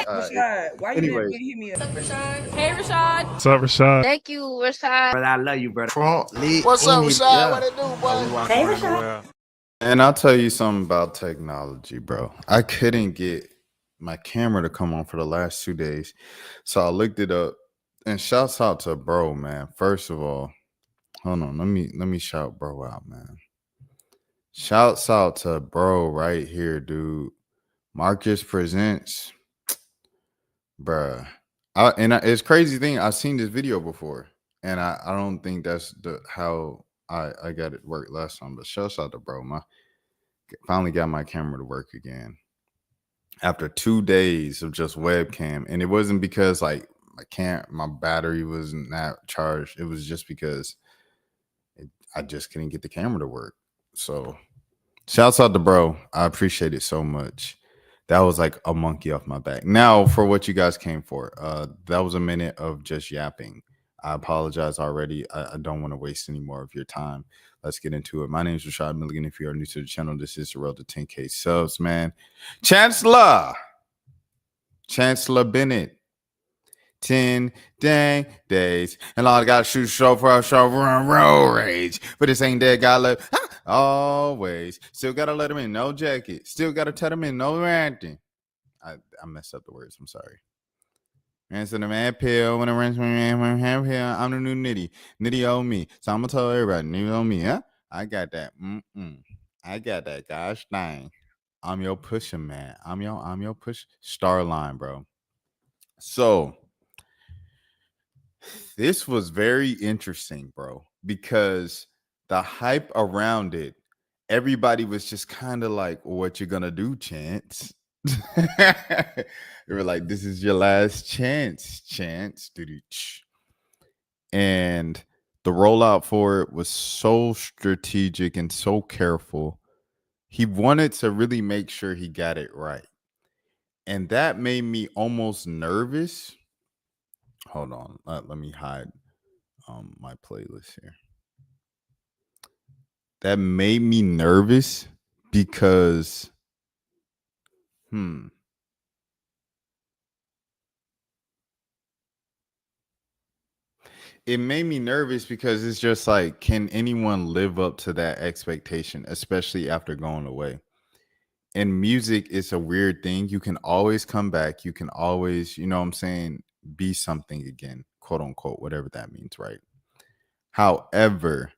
Rashad, why you Anyways, didn't hit me up? Rashad. Hey, Rashad. What's up, Rashad? Thank you, Rashad. brother, I love you, brother. What's up, Rashad? What it do, boy? Hey, Rashad. And I'll tell you something about technology, bro. I couldn't get my camera to come on for the last 2 days. So I looked it up. And shouts out to bro, man. First of all, hold on. Let me shout bro out, man. Shouts out to bro right here, dude. Marcus Presents. Bruh. It's crazy thing. I've seen this video before. And I don't think that's how I got it work last time. But shouts out to bro. Finally got my camera to work again. After 2 days of just webcam. And it wasn't because like my battery wasn't that charged. It was just because I just couldn't get the camera to work. So shouts out to bro. I appreciate it so much. That was like a monkey off my back. Now for what you guys came for. That was a minute of just yapping. I apologize already. I don't want to waste any more of your time. Let's get into it. My name is Rashad Milligan. If you are new to the channel, this is the road to 10K subs, man. Chancellor Bennett. 10 dang days. And all I got to shoot show for a show run road rage. But this ain't dead guy left. Always. Still got to let him in. No jacket. Still got to tell him in. No ranting. I messed up the words. I'm sorry. Answer the man pill when I rinse my man pill. I'm the new Nitty. Nitty owe me. So I'm going to tell everybody. Nitty owe me. Huh? I got that. I got that. Gosh dang. I'm your pusher, man. I'm your push star line, bro. So this was very interesting, bro, because the hype around it, everybody was just kind of like, what you gonna do, Chance? They were like, this is your last chance. And the rollout for it was so strategic and so careful. He wanted to really make sure he got it right. And that made me almost nervous. Hold on. Let me hide my playlist here. That made me nervous because it made me nervous because it's just like, can anyone live up to that expectation, especially after going away? And music is a weird thing. You can always come back. You can always, you know what I'm saying, be something again, quote unquote, whatever that means, right? However,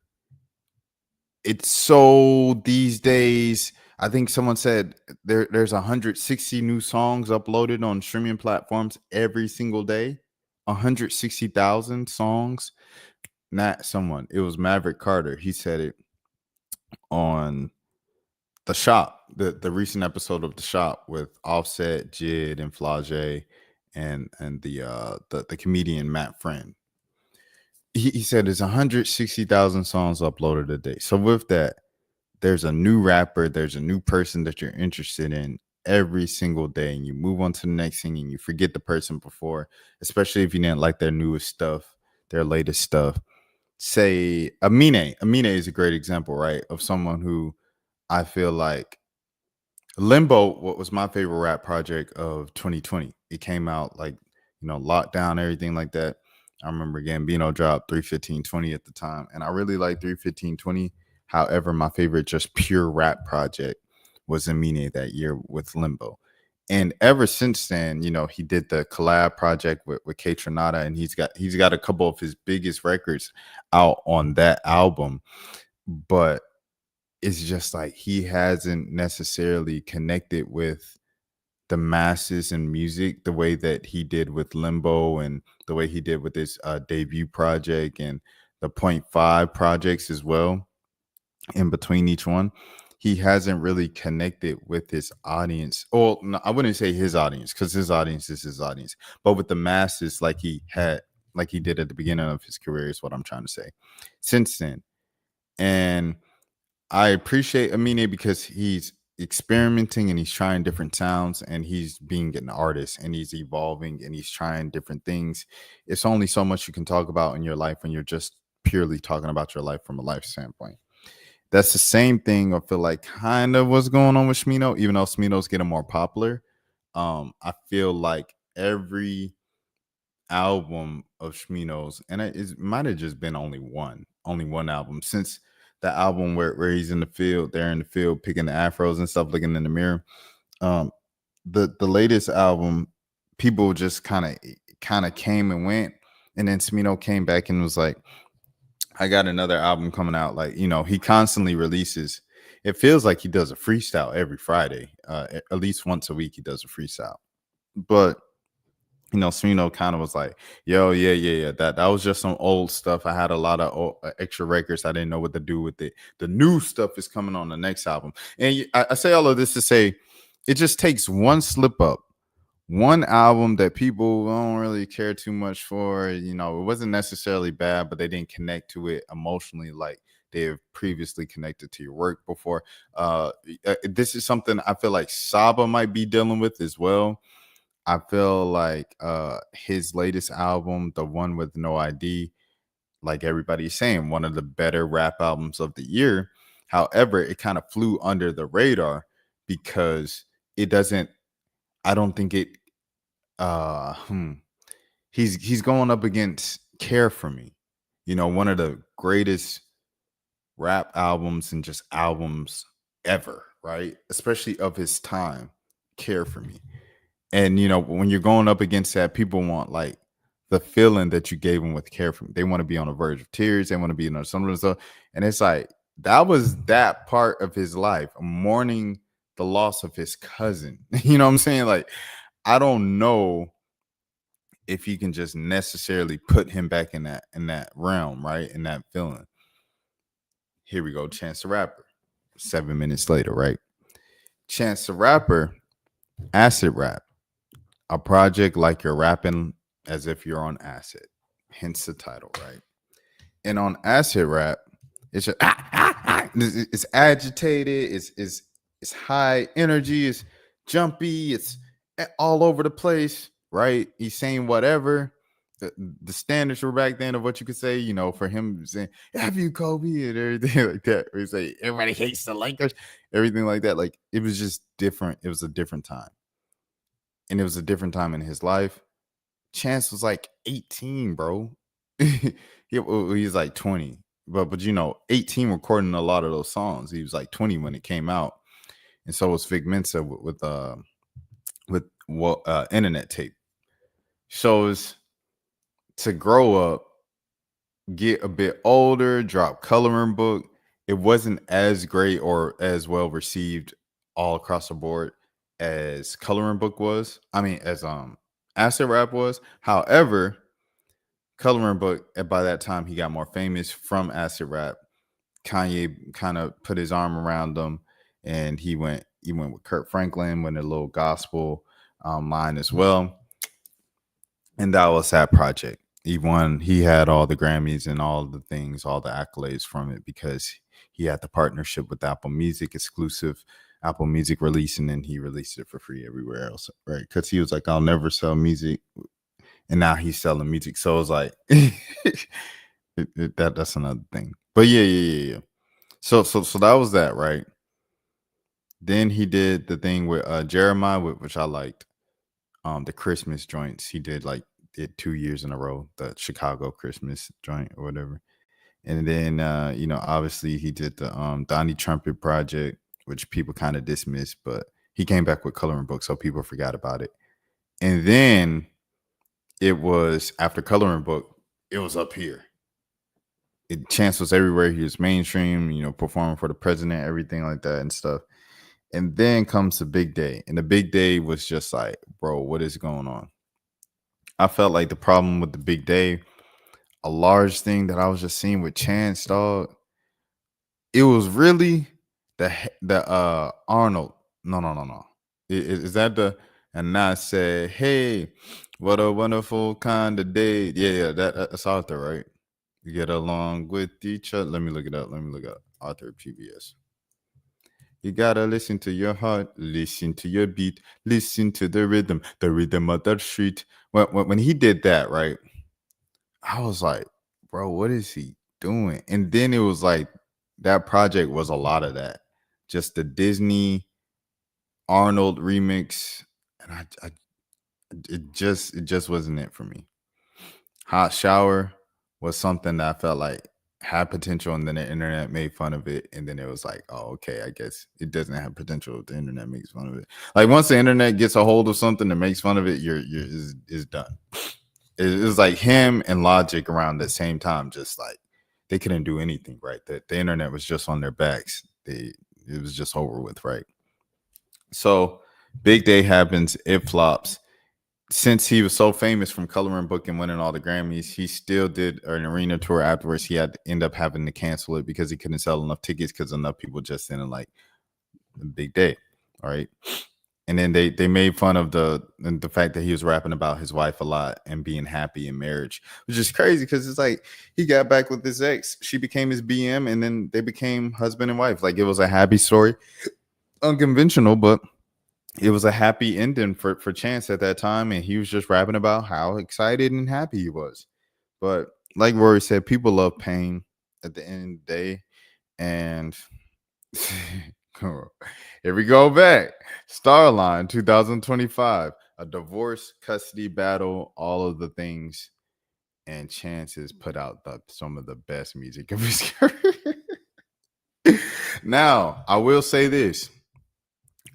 it's so these days, I think someone said there's 160 new songs uploaded on streaming platforms every single day. 160,000 songs. Not someone. It was Maverick Carter. He said it on The Shop, the recent episode of The Shop with Offset, Jid, and Flage, and the comedian Matt Friend. He said there's 160,000 songs uploaded a day. So with that, there's a new rapper, there's a new person that you're interested in every single day, and you move on to the next thing and you forget the person before, especially if you didn't like their newest stuff, their latest stuff. Say Amine is a great example, right, of someone who I feel like Limbo, what was my favorite rap project of 2020. It came out like, lockdown, everything like that. I remember Gambino dropped 31520 at the time, and I really like 31520. However, my favorite just pure rap project was Amine that year with Limbo. And ever since then, he did the collab project with K Tronada, and he's got a couple of his biggest records out on that album. But it's just like he hasn't necessarily connected with the masses in music the way that he did with Limbo and the way he did with his debut project and the 0.5 projects as well. In between each one, he hasn't really connected with his audience. Well, no, I wouldn't say his audience, because his audience is his audience, but with the masses like he did at the beginning of his career is what I'm trying to say. Since then, and I appreciate Amine because he's experimenting and he's trying different sounds and he's being an artist and he's evolving and he's trying different things. It's only so much you can talk about in your life when you're just purely talking about your life from a life standpoint. That's the same thing I feel like kind of what's going on with Smino, even though Smino's getting more popular. I feel like every album of Shmino's, and it might have just been only one album since the album where he's in the field, they're in the field picking the afros and stuff, looking in the mirror. Um, the latest album, people just kind of came and went, and then Smino came back and was like, I got another album coming out. Like, he constantly releases. It feels like he does a freestyle every Friday. At least once a week, he does a freestyle. But Smino kind of was like, "Yo, yeah. That was just some old stuff. I had a lot of extra records. I didn't know what to do with it. The new stuff is coming on the next album." And I say all of this to say, it just takes one slip up, one album that people don't really care too much for. It wasn't necessarily bad, but they didn't connect to it emotionally like they have previously connected to your work before. This is something I feel like Saba might be dealing with as well. I feel like his latest album, the one with No ID, like everybody's saying, one of the better rap albums of the year. However, it kind of flew under the radar because it doesn't. I don't think it. Uh, hmm, he's going up against Care for Me, one of the greatest rap albums and just albums ever, right? Especially of his time, Care for Me. And when you're going up against that, people want like the feeling that you gave them with Care for Me. They want to be on the verge of tears. They want to be in some of the stuff. And it's like that was that part of his life, mourning the loss of his cousin. You know what I'm saying? Like, I don't know if you can just necessarily put him back in that realm, right? In that feeling. Here we go, Chance the Rapper. 7 minutes later, right? Chance the Rapper, acid rap. A project like you're rapping as if you're on acid, hence the title, right? And on acid rap, it's just it's agitated, it's high energy, it's jumpy, it's all over the place, right? He's saying whatever. The standards were back then of what you could say, for him saying "Have you Kobe" and everything like that. We say everybody hates the Lakers, everything like that. Like it was just different. It was a different time. And it was a different time in his life. Chance was like 18, bro. He was like 20, but 18 recording a lot of those songs. He was like 20 when it came out, and so was Vic Mensa with internet tape. Shows to grow up, get a bit older, drop Coloring Book. It wasn't as great or as well received all across the board as Coloring Book was. I mean, as Acid Rap was. However, Coloring Book, by that time he got more famous from Acid Rap. Kanye kind of put his arm around them, and he went with Kurt Franklin, went a little gospel line as well. And that was that project. He had all the Grammys and all the things, all the accolades from it because he had the partnership with Apple Music, exclusive Apple Music release, and then he released it for free everywhere else, right? Because he was like, I'll never sell music, and now he's selling music. So it was like that's another thing. But yeah. So that was that, right? Then he did the thing with Jeremiah, which I liked. The Christmas joints. He did 2 years in a row, the Chicago Christmas joint or whatever. And then obviously he did the Donnie Trumpet project, which people kind of dismissed, but he came back with Coloring Book, so people forgot about it. And then it was after Coloring Book, it was up here. Chance was everywhere. He was mainstream, performing for the president, everything like that and stuff. And then comes the big day. And the big day was just like, bro, what is going on? I felt like the problem with the big day, a large thing that I was just seeing with Chance, dog, it was really the Arnold. No. Is that the, and I said, hey, what a wonderful kind of day. Yeah, that's Arthur, right? You get along with each other. Let me look it up. Arthur PBS. You gotta listen to your heart, listen to your beat, listen to the rhythm of the street. When he did that, right, I was like, bro, what is he doing? And then it was like that project was a lot of that, just the Disney Arnold remix, and I It just wasn't it for me. Hot Shower was something that I felt like had potential, and then the internet made fun of it, and then it was like, oh, okay, I guess it doesn't have potential. The internet makes fun of it. Like once the internet gets a hold of something and makes fun of it, you're is done. It was like him and Logic around the same time, just like they couldn't do anything right. That the internet was just on their backs. It was just over with, right? So big day happens, it flops. Since he was so famous from Coloring Book and winning all the Grammys, he still did an arena tour afterwards. He had to end up having to cancel it because he couldn't sell enough tickets because enough people just didn't like the big day. All right. And then they made fun of the fact that he was rapping about his wife a lot and being happy in marriage, which is crazy because it's like he got back with his ex, she became his BM, and then they became husband and wife. Like it was a happy story, unconventional, but it was a happy ending for Chance at that time, and he was just rapping about how excited and happy he was. But like Rory said, people love pain at the end of the day, and here we go back. Starline 2025, a divorce, custody battle, all of the things, and Chance has put out some of the best music of his career. Now, I will say this.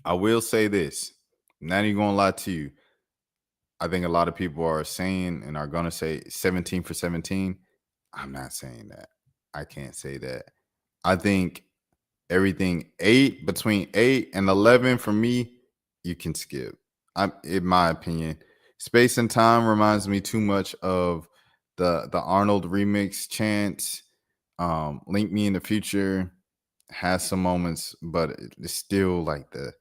Not even gonna lie to you. I think a lot of people are saying and are gonna say 17 for 17. I'm not saying that. I can't say that. I think everything between 8 and 11 for me, you can skip. In my opinion. Space and Time reminds me too much of the Arnold remix Chance. Link Me in the Future has some moments, but it's still like the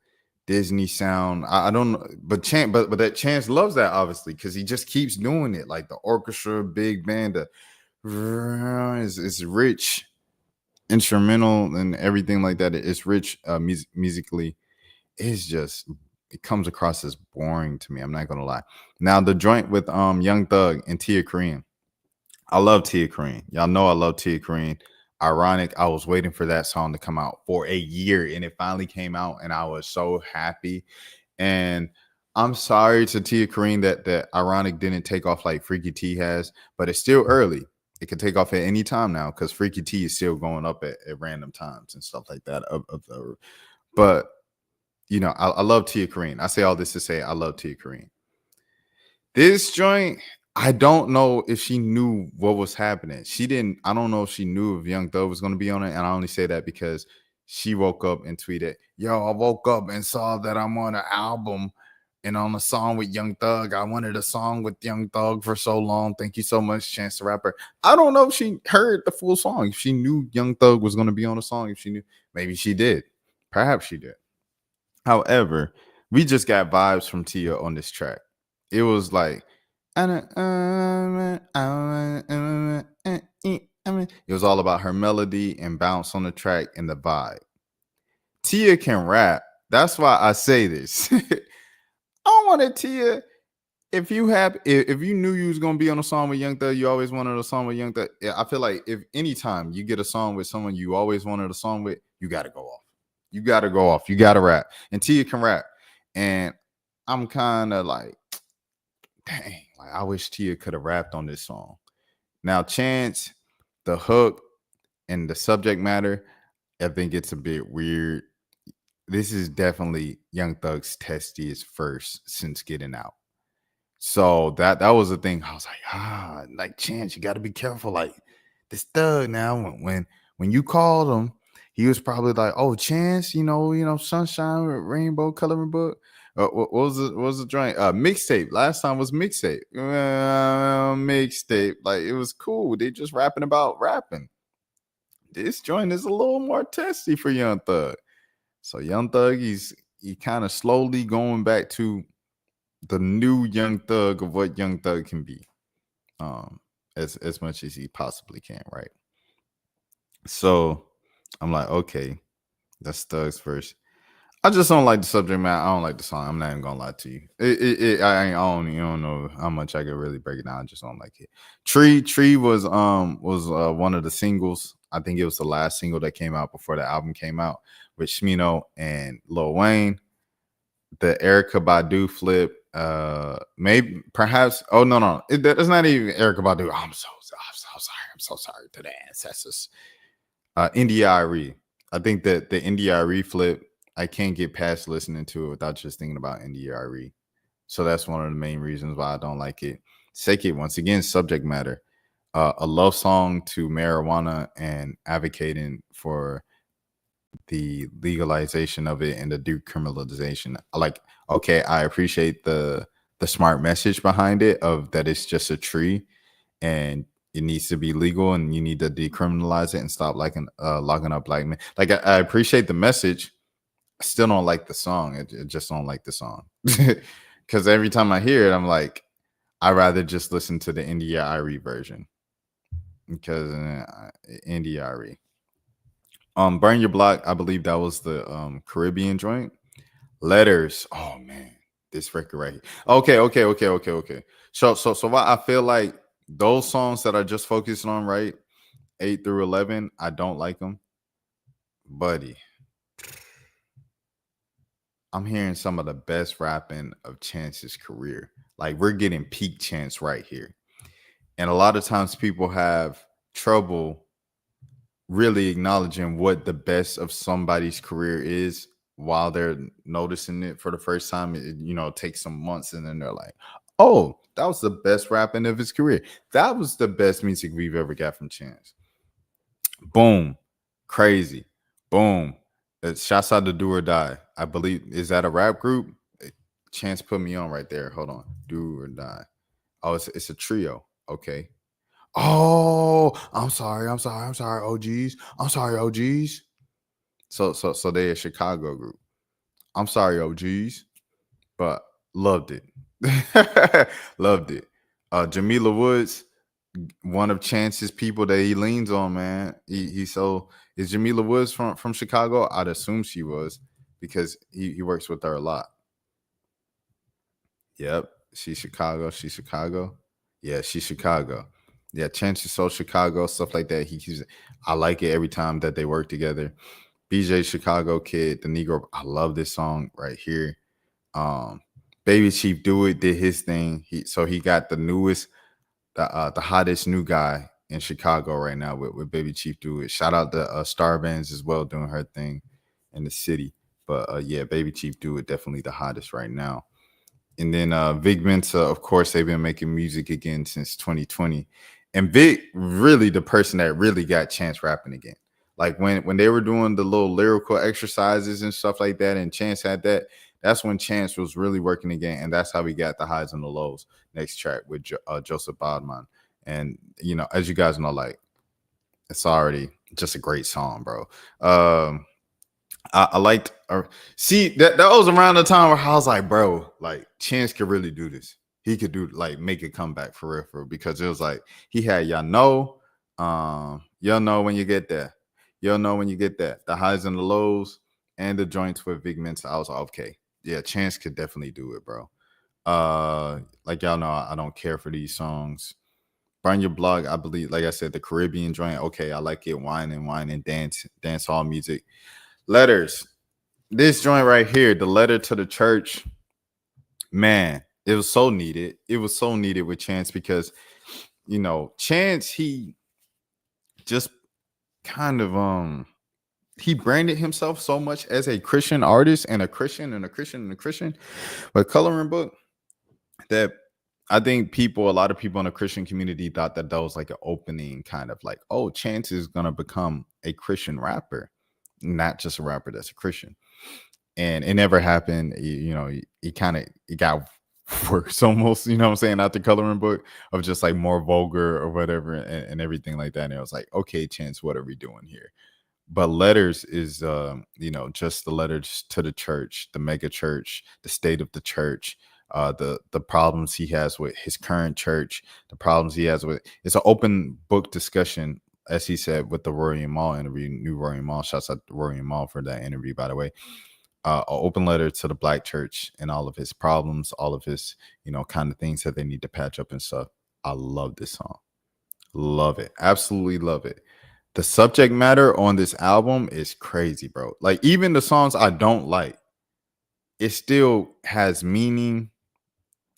Disney sound. I don't know, but that Chance loves that obviously because he just keeps doing it. Like the orchestra, big band, is rich, instrumental and everything like that. It's rich musically. It's just it comes across as boring to me. I'm not gonna lie. Now the joint with Young Thug and Tia Korean. I love Tia Korean. Y'all know I love Tia Korean. Ironic, I was waiting for that song to come out for a year and it finally came out and I was so happy. And I'm sorry to Tia Korean that Ironic didn't take off like Freaky T has, but it's still early. It can take off at any time now because Freaky T is still going up at random times and stuff like that. But, you know, I love Tia Korean. I say all this to say I love Tia Korean. This joint, I don't know if she knew what was happening. I don't know if she knew if Young Thug was going to be on it. And I only say that because she woke up and tweeted, yo, I woke up and saw that I'm on an album and on a song with Young Thug. I wanted a song with Young Thug for so long. Thank you so much, Chance the Rapper. I don't know if she heard the full song, if she knew Young Thug was going to be on a song, if she knew. Maybe she did. Perhaps she did. However, we just got vibes from Tia on this track. It was like, it was all about her melody and bounce on the track and the vibe. Tia can rap. That's why I say this. I wanted Tia. If you knew you was gonna be on a song with Young Thug, you always wanted a song with Young Thug. I feel like if anytime you get a song with someone you always wanted a song with, you gotta go off. You gotta go off. You gotta rap. And Tia can rap. And I'm kind of like, dang, like I wish Tia could have rapped on this song. Now, Chance, the hook and the subject matter, I think it's a bit weird. This is definitely Young Thug's testiest verse since getting out. So that was the thing. I was like, Chance, you got to be careful. Like this Thug now, when you called him, he was probably like, oh, Chance, you know, Sunshine, Rainbow, Coloring Book. What was the joint? Mixtape. Last time was mixtape. Mixtape. Like it was cool. They just rapping about rapping. This joint is a little more testy for Young Thug. So Young Thug, he kind of slowly going back to the new Young Thug of what Young Thug can be, as much as he possibly can, right? So I'm like, okay, that's Thug's verse. I just don't like the subject matter. I don't like the song. I'm not even gonna lie to you. You don't know how much I could really break it down. I just don't like it. Tree was one of the singles. I think it was the last single that came out before the album came out with Smino and Lil Wayne. The Erykah Badu flip Maybe perhaps. Oh no, it's not even Erica Badu. I'm so sorry. I'm so sorry to the ancestors. India.Arie. I think that the India.Arie flip, I can't get past listening to it without just thinking about India.Arie. So that's one of the main reasons why I don't like it. Second, once again, subject matter. A love song to marijuana and advocating for the legalization of it and the decriminalization. Like, okay, I appreciate the smart message behind it of that it's just a tree and it needs to be legal and you need to decriminalize it and stop locking up black men. Like I appreciate the message. I still don't like the song. I just don't like the song. Because every time I hear it, I'm like, I'd rather just listen to the India.Arie version. Because India.Arie. Burn Your Block, I believe that was the Caribbean joint. Letters. Oh man, this record right here. Okay. So why I feel like those songs that I just focused on, right? 8 through 11, I don't like them. Buddy, I'm hearing some of the best rapping of Chance's career. Like we're getting peak Chance right here. And a lot of times people have trouble really acknowledging what the best of somebody's career is while they're noticing it for the first time. It takes some months and then they're like, oh, that was the best rapping of his career. That was the best music we've ever got from Chance. Boom. Crazy. Boom. Shouts out to Do or Die. I believe, is that a rap group? Chance put me on right there. Hold on. Do or Die. Oh, it's a trio. Okay. Oh, I'm sorry, OGs. I'm sorry, OGs. So they're a Chicago group. I'm sorry, OGs, but loved it. Loved it. Jamila Woods, one of Chance's people that he leans on, man. Is Jamila Woods from Chicago? I'd assume she was because he works with her a lot. Yep, she's Chicago. Yeah, she's Chicago. Yeah, Chance is so Chicago, stuff like that. I like it every time that they work together. BJ Chicago Kid, the Negro. I love this song right here. Baby Chief Do It did his thing. He got the newest, the hottest new guy in Chicago right now with Baby Chief Do It. Shout out to Star Bands as well doing her thing in the city. But yeah, Baby Chief Do It definitely the hottest right now. And then Vic Mensa, of course, they've been making music again since 2020. And Vic, really the person that really got Chance rapping again. Like when they were doing the little lyrical exercises and stuff like that, and Chance had that, that's when Chance was really working again. And that's how we got the highs and the lows next track with Joseph Bodman. And, as you guys know, like, it's already just a great song, bro. I liked see that was around the time where I was like, bro, like Chance could really do this. He could do make a comeback for real, because it was like he had y'all know when you get there. You'll know when you get that. The highs and the lows and the joints with Vic Mensa. I was like, okay, yeah, Chance could definitely do it, bro. Like y'all know, I don't care for these songs. Burn Your Block, I believe, like I said, the Caribbean joint. Okay, I like it. Wine and dance hall music. Letters. This joint right here, the letter to the church, man, it was so needed. It was so needed with Chance because, Chance, he just kind of he branded himself so much as a Christian artist and a Christian with Coloring Book that I think a lot of people in the Christian community thought that was like an opening kind of like, oh, Chance is going to become a Christian rapper, not just a rapper that's a Christian. And it never happened. He got worse almost, what I'm saying, after Coloring Book of just like more vulgar or whatever and everything like that. And it was like, okay, Chance, what are we doing here? But Letters is, just the letters to the church, the mega church, the state of the church, the problems he has with his current church, the problems he has with, it's an open book discussion, as he said, with the Rory and Mal interview, new Rory and Mal. Shouts out to Rory and Mal for that interview, by the way. An open letter to the Black church and all of his problems, all of his, kind of things that they need to patch up and stuff. I love this song. Love it. Absolutely love it. The subject matter on this album is crazy, bro. Like, even the songs I don't like, it still has meaning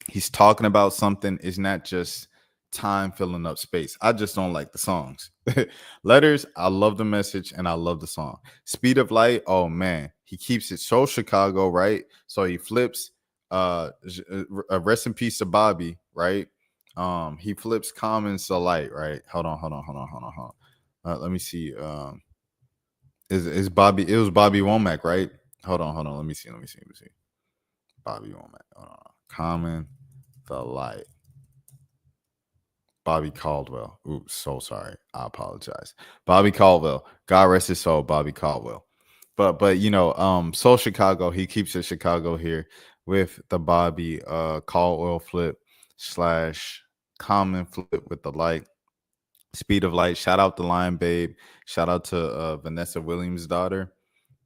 He's talking about something. It's not just time filling up space. I just don't like the songs. Letters, I love the message and I love the song. Speed of Light, oh man, he keeps it so Chicago, right? So he flips rest in peace to Bobby, right? He flips Commons to Light, right? Hold on. Let me see. Is Bobby, it was Bobby Womack, right? Hold on. Let me see. Bobby Womack. Hold on. Common the Light. Bobby Caldwell. Oops, so sorry. I apologize. Bobby Caldwell. God rest his soul, Bobby Caldwell. But Soul Chicago, he keeps it Chicago here with the Bobby Caldwell flip slash common flip with the light. Speed of Light. Shout out to Lion Babe. Shout out to Vanessa Williams' daughter,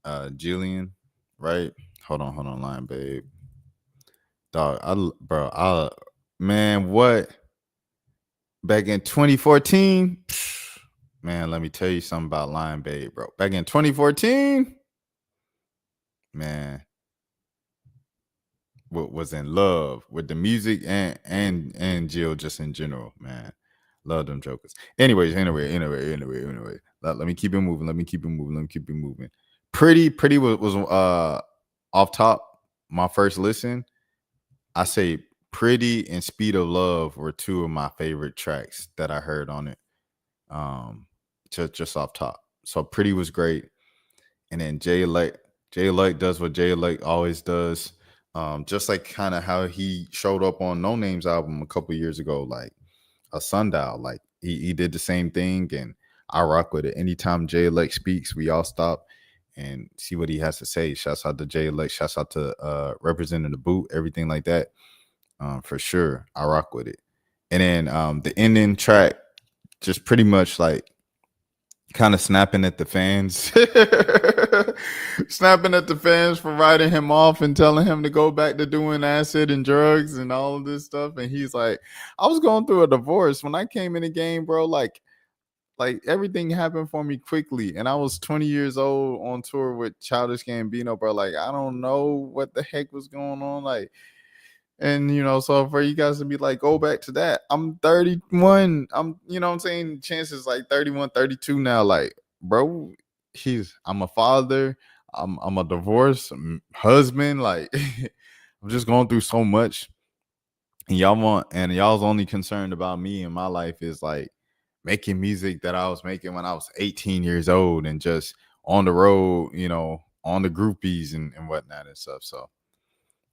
Jillian. Right? Hold on, Lion Babe. Dog, man, what? Back in 2014, man, let me tell you something about Lion Babe, bro. Back in 2014, man, was in love with the music and Jill just in general, man. Love them jokers. Anyway. Let me keep it moving. Pretty was off top. My first listen, I say Pretty and Speed of Love were two of my favorite tracks that I heard on it. Just off top. So Pretty was great. And then Jay Light does what Jay Light always does. Just like kind of how he showed up on No Names album a couple years ago, like a Sundial. Like he did the same thing, and I rock with it. Anytime Jay Light speaks, we all stop and see what he has to say. Shouts out to Jay Light. Shouts out to representing the boot, everything like that. For sure, I rock with it. And then the ending track, just pretty much like kind of snapping at the fans, snapping at the fans for writing him off and telling him to go back to doing acid and drugs and all of this stuff. And he's like, I was going through a divorce when I came in the game, bro. Like everything happened for me quickly, and I was 20 years old on tour with Childish Gambino, bro. Like I don't know what the heck was going on, like. And so for you guys to be like, go back to that. I'm 31. What I'm saying? Chances like 31, 32 now. Like, bro, I'm a father. I'm a divorced husband. Like, I'm just going through so much. And y'all's only concerned about me and my life is like making music that I was making when I was 18 years old and just on the road, on the groupies and whatnot and stuff. So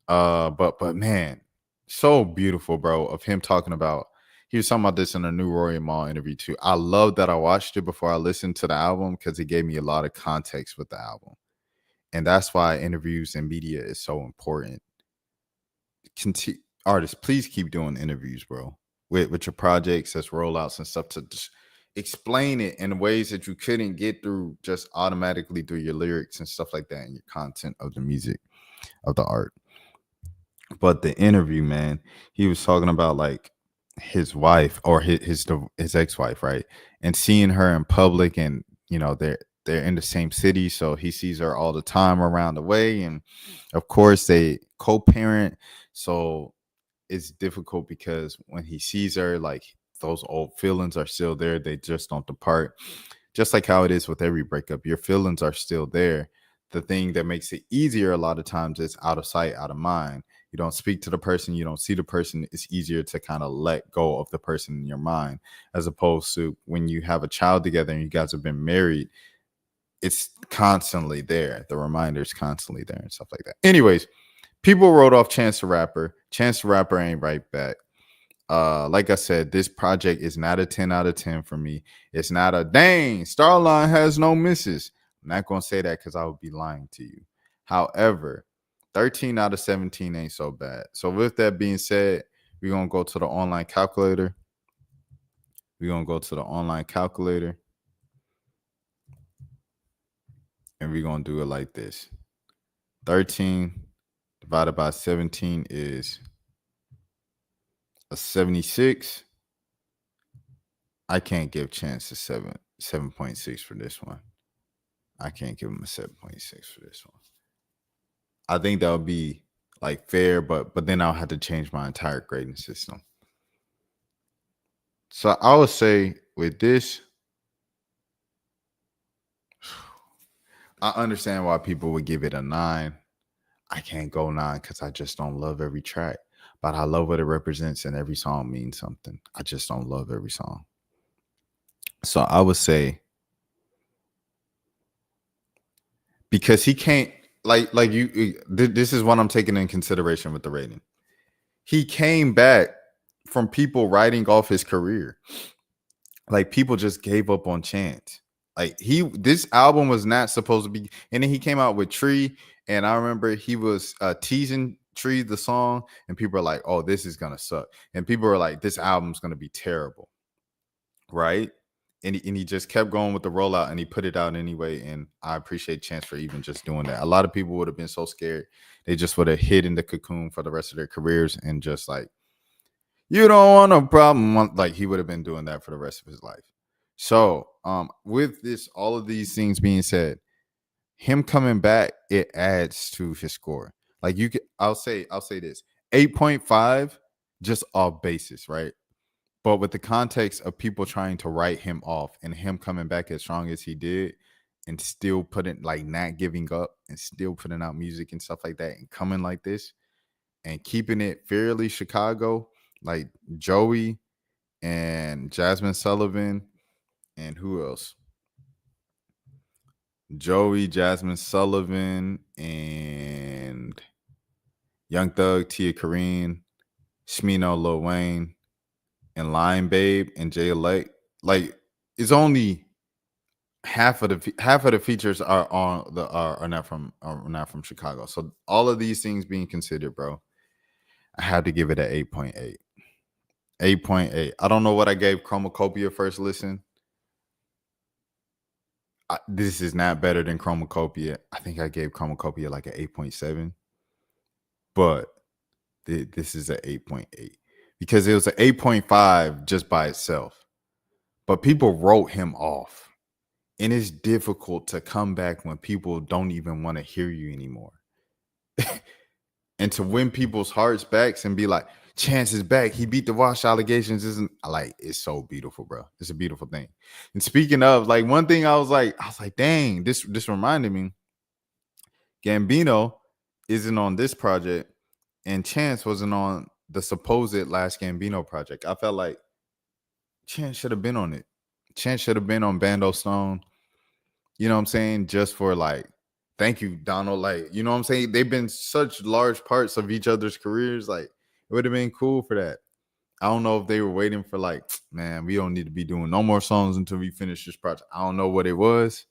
but man, so beautiful, bro, of him talking about, he was talking about this in a new Roy Mall interview too. I love that I watched it before I listened to the album because it gave me a lot of context with the album. And that's why interviews and media is so important. Artists, please keep doing interviews, bro, with your projects as rollouts and stuff to just explain it in ways that you couldn't get through just automatically through your lyrics and stuff like that and your content of the music, of the art. But the interview, man, he was talking about like his wife or his ex-wife, right? And seeing her in public, and they're in the same city, so he sees her all the time around the way, and of course they co-parent, so it's difficult because when he sees her, like those old feelings are still there, they just don't depart. Just like how it is with every breakup, your feelings are still there. The thing that makes it easier a lot of times is out of sight, out of mind. You don't speak to the person, you don't see the person. It's easier to kind of let go of the person in your mind, as opposed to when you have a child together and you guys have been married, it's constantly there. The reminder's constantly there and stuff like that. Anyways, people wrote off Chance the Rapper. Chance the Rapper ain't right back. Like I said, this project is not a 10 out of 10 for me. It's not a dang, Starline has no misses. I'm not gonna say that because I would be lying to you. However, 13 out of 17 ain't so bad. So with that being said, we're gonna go to the online calculator. And we're gonna do it like this. 13 divided by 17 is a 76. I can't give Chance a 7.6 for this one. I can't give him a 7.6 for this one. I think that would be like fair, but then I'll have to change my entire grading system. So I would say with this, I understand why people would give it a 9. I can't go 9 because I just don't love every track. But I love what it represents, and every song means something. I just don't love every song. So I would say, because he can't, like you, this is what I'm taking in consideration with the rating. He came back from people writing off his career. Like, people just gave up on Chance. Like, this album was not supposed to be, and then he came out with Tree, and I remember he was teasing Tree, the song, and people are like, oh, this is gonna suck. And people are like, this album's gonna be terrible. Right? And he just kept going with the rollout, and he put it out anyway. And I appreciate Chance for even just doing that. A lot of people would have been so scared. They just would have hid in the cocoon for the rest of their careers and just like, you don't want no problem. Like, he would have been doing that for the rest of his life. So, with this, all of these things being said, him coming back, it adds to his score. Like, I'll say this 8.5 just off basis, right? But with the context of people trying to write him off and him coming back as strong as he did and still putting, like, not giving up and still putting out music and stuff like that and coming like this and keeping it fairly Chicago, like Joey and Jasmine Sullivan and who else? Joey, Jasmine Sullivan, and Young Thug, Tia Kareen, Smino, Lil Wayne, and Lion Babe and Jay Elect. Like, it's only half of the features are not from Chicago. So all of these things being considered, bro, I had to give it an 8.8. 8.8. I don't know what I gave Chromacopia first listen. This is not better than Chromacopia. I think I gave Chromacopia like an 8.7. But this is an 8.8. Because it was an 8.5 just by itself. But people wrote him off. And it's difficult to come back when people don't even want to hear you anymore. And to win people's hearts back and be like, Chance is back. He beat the Wash allegations. Isn't like, it's so beautiful, bro. It's a beautiful thing. And speaking of, like, one thing I was like, dang, this reminded me. Gambino isn't on this project, and Chance wasn't on the supposed last Gambino project. I felt like Chance should have been on it. Chance should have been on Bando Stone. You know what I'm saying? Just for, like, thank you, Donald. Like, you know what I'm saying? They've been such large parts of each other's careers. Like, it would have been cool for that. I don't know if they were waiting for, like, man, we don't need to be doing no more songs until we finish this project. I don't know what it was.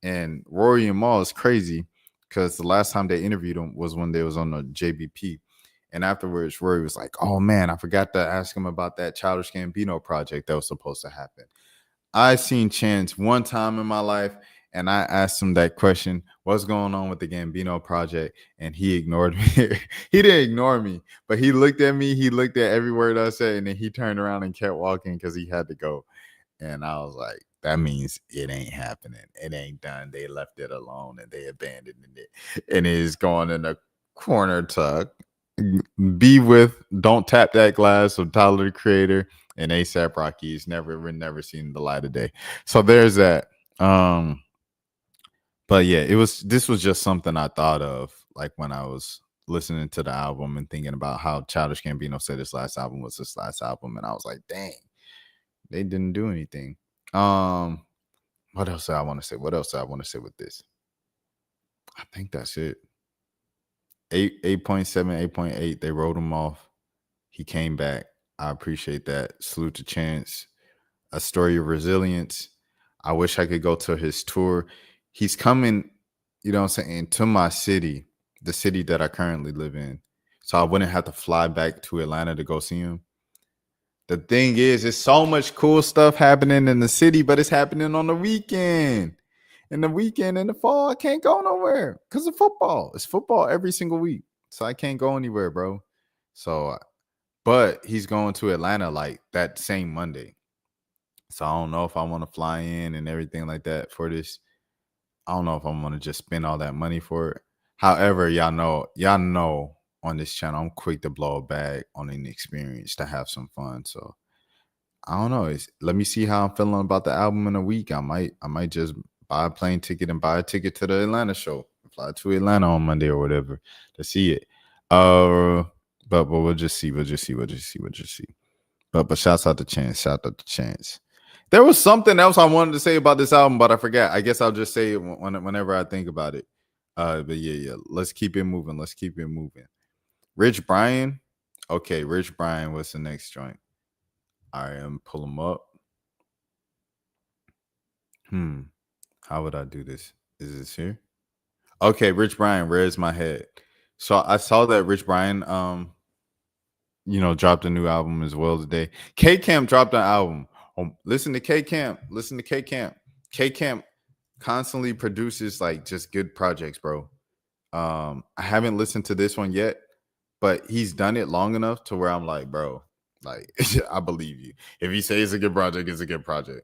And Rory and Mal is crazy because the last time they interviewed him was when they was on the JBP. And afterwards, Rory was like, oh, man, I forgot to ask him about that Childish Gambino project that was supposed to happen. I seen Chance one time in my life, and I asked him that question, what's going on with the Gambino project? And he ignored me. He didn't ignore me, but he looked at me. He looked at every word I said, and then he turned around and kept walking because he had to go. And I was like, that means it ain't happening. It ain't done. They left it alone, and they abandoned it. And it is going in the corner to be with Don't Tap That Glass of Tyler, the Creator, and ASAP Rocky is never seen the light of day. So there's that. But yeah, this was just something I thought of, like, when I was listening to the album and thinking about how Childish Gambino said his last album was his last album, and I was like, dang, they didn't do anything. What else do I want to say? What else do I want to say with this? I think that's it. 8.7, 8.8. They wrote him off. He came back. I appreciate that. Salute to Chance. A story of resilience. I wish I could go to his tour. He's coming, you know what I'm saying, to my city, the city that I currently live in. So I wouldn't have to fly back to Atlanta to go see him. The thing is, there's so much cool stuff happening in the city, but it's happening on the weekend. In the weekend, in the fall, I can't go nowhere because of football. It's football every single week. So I can't go anywhere, bro. So, but he's going to Atlanta like that same Monday. So I don't know if I want to fly in and everything like that for this. I don't know if I'm going to just spend all that money for it. However, y'all know on this channel. I'm quick to blow a bag on an experience to have some fun. So I don't know. Let me see how I'm feeling about the album in a week. I might just buy a plane ticket and buy a ticket to the Atlanta show. Fly to Atlanta on Monday or whatever to see it. But we'll just see. We'll just see. But shouts out to Chance. Shout out to Chance. There was something else I wanted to say about this album, but I forgot. I guess I'll just say it whenever I think about it. But yeah. Let's keep it moving. Rich Brian. Okay, Rich Brian. What's the next joint? I am pull him up. How would I do this? Is this here? Okay, Rich Brian, Where's My Head? So I saw that Rich Brian dropped a new album as well today. K Camp dropped an album. Listen to K Camp. K Camp constantly produces like just good projects, bro. I haven't listened to this one yet, but he's done it long enough to where I'm like, bro, like I believe you. If you say it's a good project, it's a good project.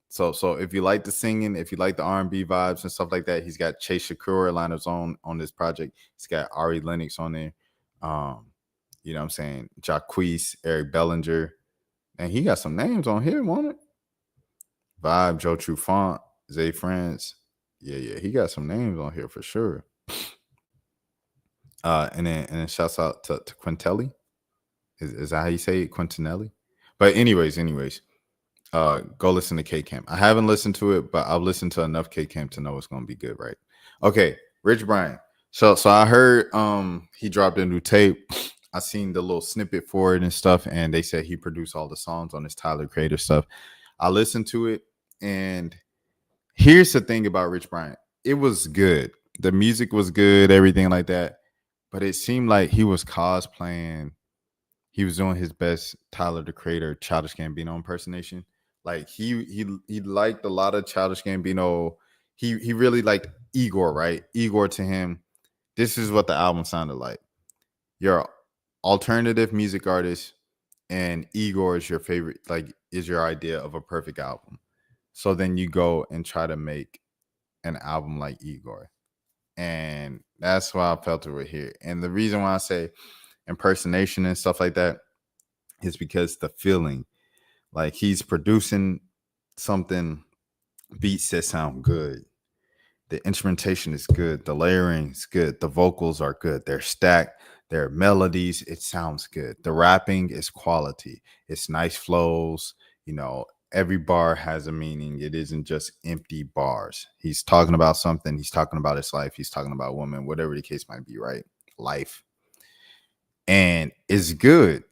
So if you like the singing, if you like the R&B vibes and stuff like that, he's got Chase Shakur lineups on this project. He's got Ari Lennox on there. You know what I'm saying? Jacquees, Eric Bellinger. And he got some names on here, won't it? Vibe, Joe Trufant, Zay France. Yeah. He got some names on here for sure. And then shouts out to Quintelli. Is that how you say it? Quintinelli? But anyways, go listen to K Camp. I haven't listened to it, but I've listened to enough K Camp to know it's gonna be good, right? Okay, Rich Brian. So I heard he dropped a new tape. I seen the little snippet for it and stuff, and they said he produced all the songs on his Tyler Creator stuff. I listened to it, and here's the thing about Rich Brian. It was good. The music was good, everything like that. But it seemed like he was cosplaying. He was doing his best Tyler the Creator Childish Gambino impersonation. Like he liked a lot of Childish Gambino. He really liked Igor, right? Igor to him, this is what the album sounded like. You're an alternative music artist, and Igor is your favorite, like is your idea of a perfect album. So then you go and try to make an album like Igor. And that's why I felt it right here. And the reason why I say impersonation and stuff like that is because the feeling, like he's producing something, beats that sound good. The instrumentation is good. The layering is good. The vocals are good. They're stacked. Their melodies, it sounds good. The rapping is quality. It's nice flows. Every bar has a meaning. It isn't just empty bars. He's talking about something. He's talking about his life. He's talking about women, whatever the case might be, right? Life. And it's good,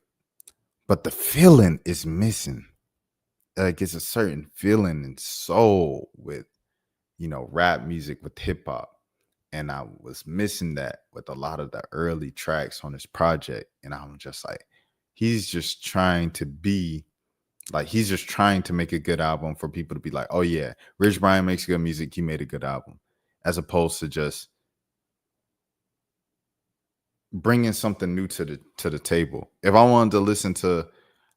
but the feeling is missing. Like it's a certain feeling and soul with, rap music, with hip hop. And I was missing that with a lot of the early tracks on this project. And I'm just like, he's just trying to make a good album for people to be like, oh yeah, Rich Brian makes good music. He made a good album, as opposed to just bringing something new to the table. If I wanted to listen to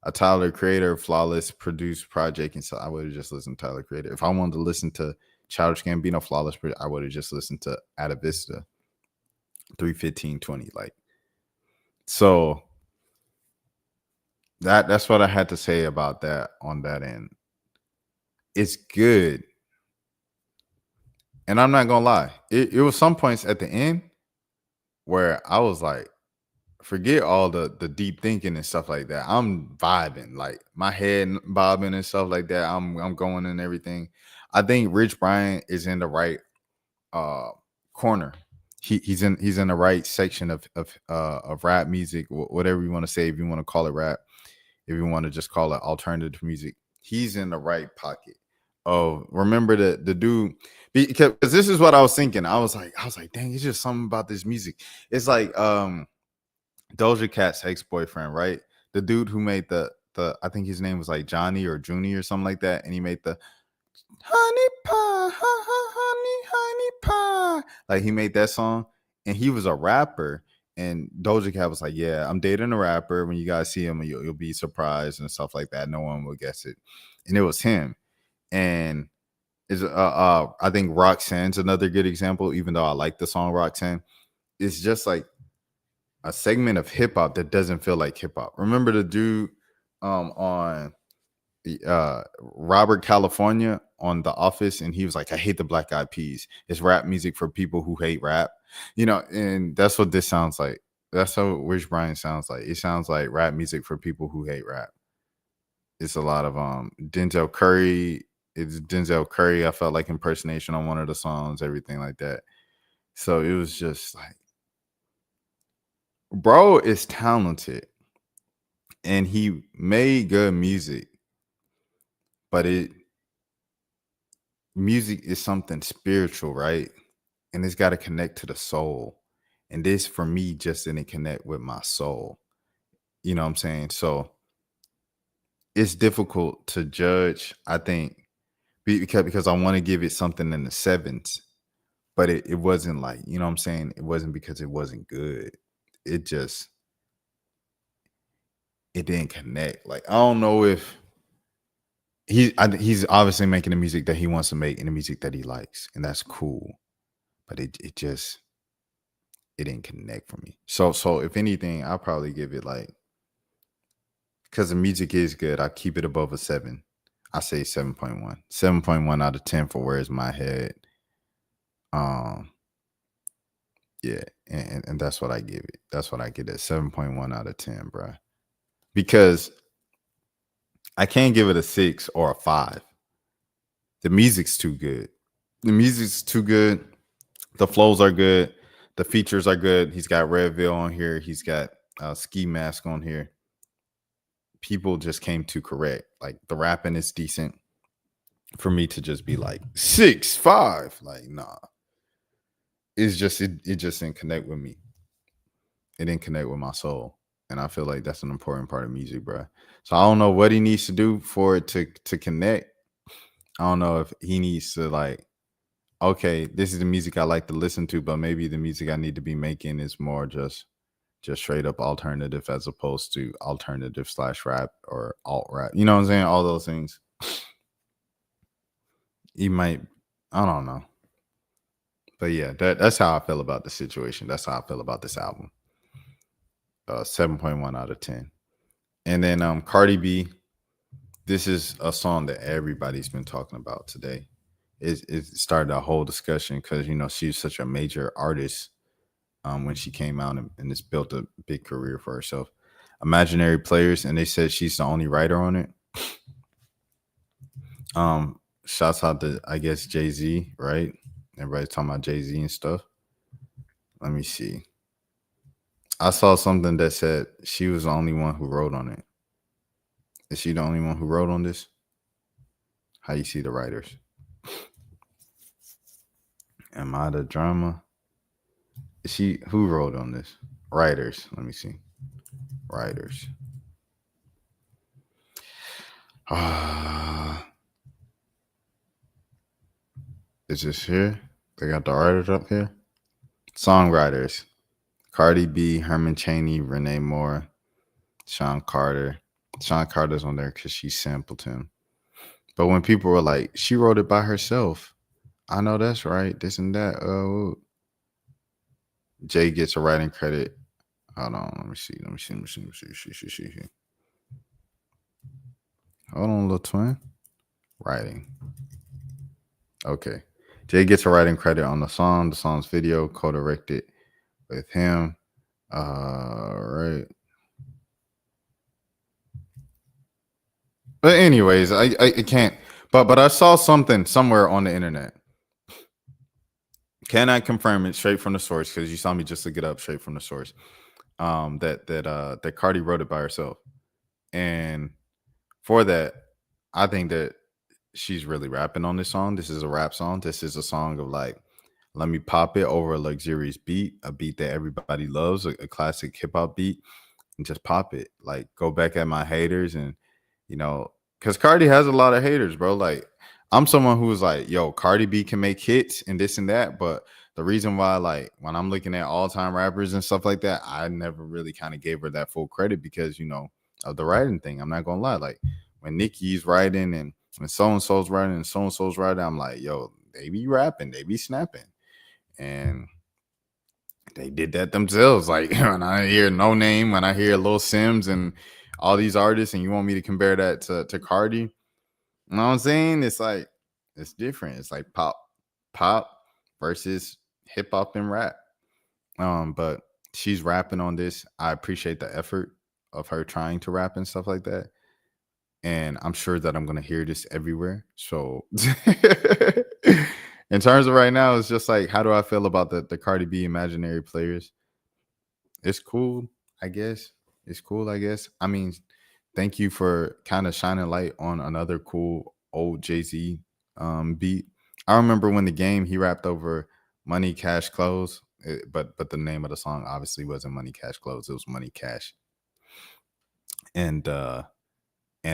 a Tyler Creator flawless produced project, and so I would have just listened to Tyler Creator. If I wanted to listen to Childish Gambino flawless, I would have just listened to Atavista 3:15:20. Like, so that's what I had to say about that on that end. It's good. And I'm not gonna lie, it was some points at the end where I was like, forget all the deep thinking and stuff like that. I'm vibing, like my head bobbing and stuff like that. I'm going and everything. I think Rich Brian is in the right corner. He's in the right section of rap music, whatever you want to say. If you want to call it rap, if you want to just call it alternative music, he's in the right pocket. Oh, remember the dude, because this is what I was thinking. I was like, dang, it's just something about this music. It's like Doja Cat's ex-boyfriend, right? The dude who made the I think his name was like Johnny or Junie or something like that, and he made the honey pie, honey pie. Like he made that song, and he was a rapper. And Doja Cat was like, "Yeah, I'm dating a rapper. When you guys see him, you'll be surprised and stuff like that. No one will guess it." And it was him. And I think Roxanne's another good example. Even though I like the song Roxanne, it's just like a segment of hip hop that doesn't feel like hip hop. Remember the dude on the Robert California on The Office, and he was like, "I hate the Black Eyed Peas. It's rap music for people who hate rap." And that's what this sounds like. That's how Rich Brian sounds like. It sounds like rap music for people who hate rap. It's a lot of Denzel Curry. It's Denzel Curry. I felt like impersonation on one of the songs, everything like that. So it was just like, bro is talented and he made good music, but music is something spiritual, right? And it's got to connect to the soul. And this for me just didn't connect with my soul. You know what I'm saying? So it's difficult to judge, I think, because I want to give it something in the sevens, but it wasn't like, you know what I'm saying? It wasn't because it wasn't good. It didn't connect. Like, I don't know if he's obviously making the music that he wants to make and the music that he likes, and that's cool. But it didn't connect for me. So if anything, I'll probably give it like, because the music is good, I keep it above a 7. I say 7.1. 7.1 out of 10 for Where's My Head. Yeah, and that's what I give it. That's what I get at 7.1 out of 10, bro. Because I can't give it a 6 or a 5. The music's too good. The music's too good. The flows are good. The features are good. He's got Redville on here. He's got Ski Mask on here. People just came to correct. Like, the rapping is decent. For me to just be like 6, 5, like, nah. It's just it just didn't connect with me. It didn't connect with my soul. And I feel like that's an important part of music, bro. So I don't know what he needs to do for it to connect. I don't know if he needs to like, okay, this is the music I like to listen to, but maybe the music I need to be making is more just straight up alternative as opposed to alternative / rap or alt rap. You know what I'm saying? All those things. He might, I don't know. But yeah, that's how I feel about the situation. That's how I feel about this album. 7.1 out of 10. And then Cardi B, this is a song that everybody's been talking about today. It started a whole discussion because, she's such a major artist when she came out and it's built a big career for herself. Imaginary Players, and they said she's the only writer on it. Shouts out to, I guess, Jay-Z, right? Everybody's talking about Jay-Z and stuff. Let me see. I saw something that said she was the only one who wrote on it. Is she the only one who wrote on this? How you see the writers? Am I the drama? Is she who wrote on this? Writers. Let me see. Writers. Is this here? They got the writers up here. Songwriters. Cardi B, Herman Chaney, Renee Moore, Sean Carter. Sean Carter's on there because she sampled him. But when people were like, she wrote it by herself. I know that's right. This and that. Oh, Jay gets a writing credit. Hold on. Let me see. Hold on, little twin. Writing. Okay. Jay gets a writing credit on the song. The song's video co-directed with him. Right. But anyways, I can't. But I saw something somewhere on the internet. Can I confirm it straight from the source? Because you saw me just look it up straight from the source. That Cardi wrote it by herself, and for that, I think that she's really rapping on this song. This is a rap song. This is a song of like, let me pop it over a luxurious beat, a beat that everybody loves, a classic hip hop beat, and just pop it. Like, go back at my haters, and because Cardi has a lot of haters, bro. Like, I'm someone who's like, yo, Cardi B can make hits and this and that, but the reason why, like, when I'm looking at all-time rappers and stuff like that, I never really kind of gave her that full credit because, of the writing thing. I'm not gonna lie. Like, when Nicki's writing and when so-and-so's writing and so-and-so's writing, I'm like, yo, they be rapping, they be snapping. And they did that themselves. Like when I hear No Name, when I hear Lil Sims and all these artists, and you want me to compare that to Cardi, you know what I'm saying? It's like it's different. It's like pop versus hip hop and rap. But she's rapping on this. I appreciate the effort of her trying to rap and stuff like that. And I'm sure that I'm gonna hear this everywhere. So in terms of right now, it's just like, how do I feel about the Cardi B imaginary players? It's cool, I guess. It's cool, I guess. I mean, thank you for kind of shining light on another cool old Jay-Z beat. I remember when the game he rapped over Money Cash Clothes, but the name of the song obviously wasn't Money Cash Clothes, it was Money Cash. And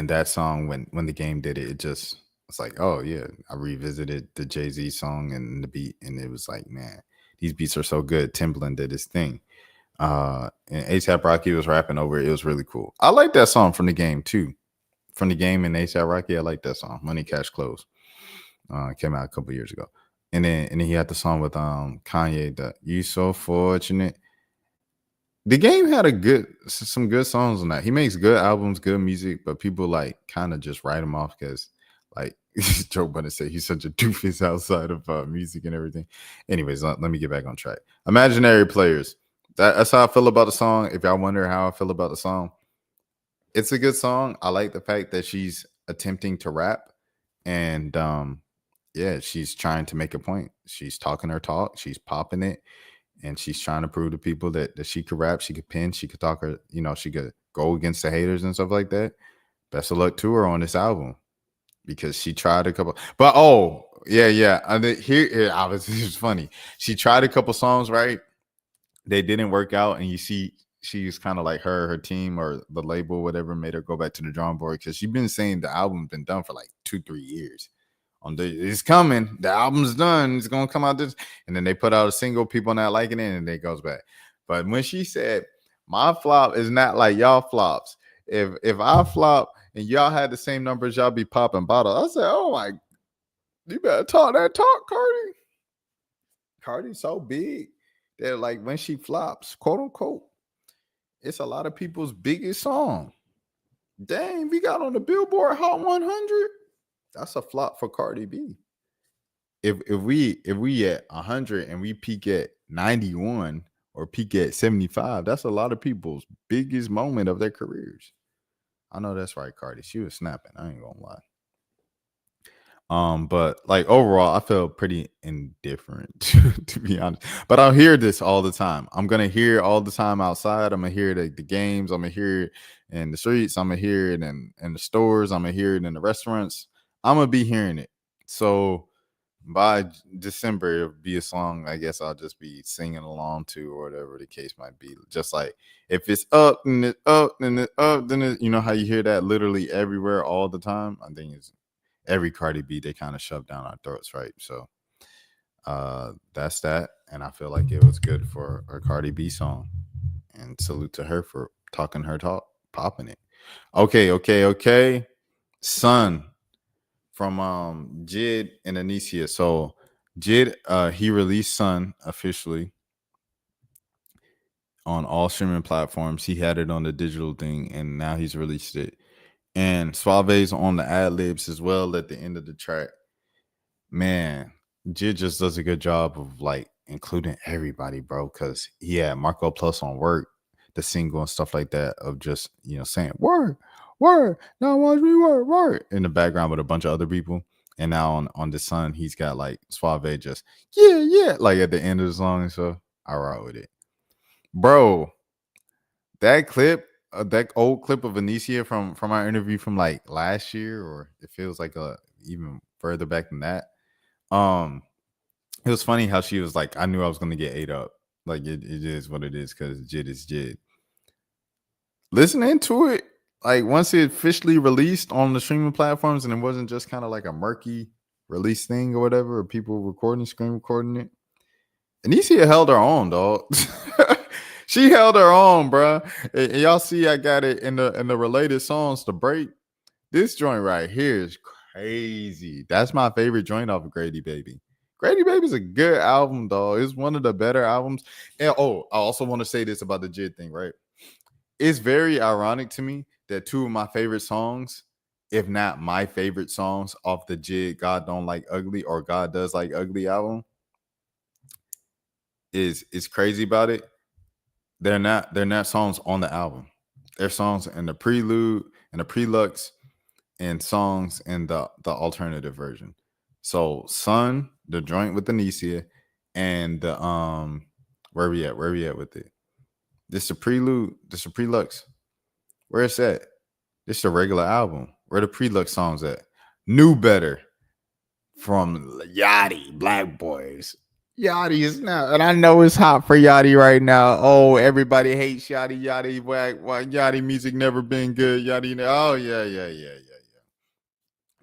that song, when the game did it, it just was like, oh yeah, I revisited the Jay-Z song and the beat, and it was like, man, these beats are so good. Timbaland did his thing. And ASAP Rocky was rapping over it. It was really cool. I like that song from the game too. From the game and ASAP Rocky, I like that song. Money Cash Clothes. Came out a couple years ago. And then he had the song with Kanye, the You So Fortunate. The game had some good songs on that. He makes good albums, good music, but people like kind of just write him off because like Joe Budden said, he's such a doofus outside of music and everything. Anyways, let me get back on track. Imaginary players. That's how I feel about the song. If y'all wonder how I feel about the song, it's a good song. I like the fact that she's attempting to rap, and yeah, she's trying to make a point. She's talking her talk. She's popping it. And she's trying to prove to people that she could rap, she could pen, she could talk her, she could go against the haters and stuff like that. Best of luck to her on this album because she tried a couple. But yeah. And here I was. It was funny. She tried a couple songs, right? They didn't work out, and you see, she's kind of like her team or the label, whatever, made her go back to the drawing board because she's been saying the album's been done for like 2-3 years. It's coming. The album's done. It's gonna come out this, and then they put out a single. People not liking it, and it goes back. But when she said, "My flop is not like y'all flops. If I flop and y'all had the same numbers, y'all be popping bottles." I said, "Oh my, you better talk that talk, Cardi. Cardi's so big that like when she flops, quote unquote, it's a lot of people's biggest song. Dang, we got on the Billboard Hot 100." That's a flop for Cardi B. If we at 100 and we peak at 91 or peak at 75, that's a lot of people's biggest moment of their careers. I know that's right, Cardi. She was snapping. I ain't gonna lie. But like overall, I feel pretty indifferent to be honest. But I'll hear this all the time. I'm gonna hear it all the time outside. I'm gonna hear the games. I'm gonna hear it in the streets. I'm gonna hear it in the stores. I'm gonna hear it in the restaurants. I'm gonna be hearing it. So by December, it'll be a song I guess I'll just be singing along to, or whatever the case might be. Just like if it's up and it's up and it's up, then you know how you hear that literally everywhere all the time. I think it's every Cardi B they kind of shove down our throats, right? So that's that, and I feel like it was good for a Cardi B song, and salute to her for talking her talk, popping it. Okay. Son from Jid and Anicia. So Jid, he released Son officially on all streaming platforms. He had it on the digital thing, and now he's released it. And Suave's on the ad libs as well at the end of the track. Man, Jid just does a good job of like including everybody, bro. Because he had Marco Plus on Work, the single and stuff like that, of just saying word, now watch me word in the background with a bunch of other people. And now on the Sun, he's got like Suave just yeah, like at the end of the song. So I rock with it, bro. That clip, that old clip of Anicia from our interview from like last year, or it feels like even further back than that. It was funny how she was like, "I knew I was gonna get ate up." Like it is what it is because Jid is Jid. Listening to it, like once it officially released on the streaming platforms, and it wasn't just kind of like a murky release thing or whatever, or people screen recording it. Anicia held her own, dog. She held her own, bro. And y'all see, I got it in the related songs to break. This joint right here is crazy. That's my favorite joint off of Grady Baby. Grady Baby's a good album, dog. It's one of the better albums. And I also want to say this about the Jid thing, right? It's very ironic to me that two of my favorite songs, if not my favorite songs off the Jid God Don't Like Ugly or God Does Like Ugly album, is crazy about it. They're not songs on the album. They're songs in the prelude and the prelux and songs in the alternative version. So Sun, the joint with Anicia, and the where we at? Where we at with it? This the prelude, this the prelux. Where it's at? This the regular album. Where the prelux songs at? Knew Better from Yachty, Black Boys. Yachty is now, and I know it's hot for Yachty right now. Oh, everybody hates Yachty. Why Yachty music never been good? Yachty, oh yeah.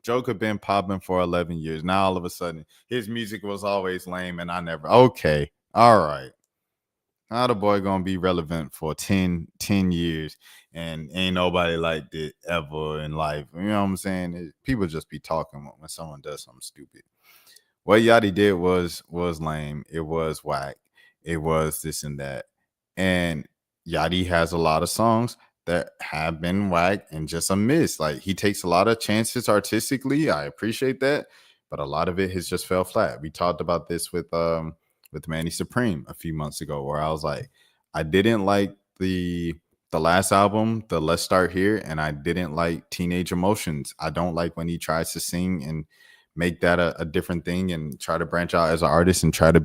Joker been popping for 11 years. Now all of a sudden, his music was always lame, and I never. Okay, all right. How the boy gonna be relevant for 10 years, and ain't nobody liked it ever in life? You know what I'm saying? People just be talking when someone does something stupid. What Yachty did was lame. It was whack. It was this and that. And Yachty has a lot of songs that have been whack and just a miss. Like, he takes a lot of chances artistically. I appreciate that, but a lot of it has just fell flat. We talked about this with Manny Supreme a few months ago, where I was like, I didn't like the last album, the Let's Start Here, and I didn't like Teenage Emotions. I don't like when he tries to sing and make that a different thing and try to branch out as an artist and try to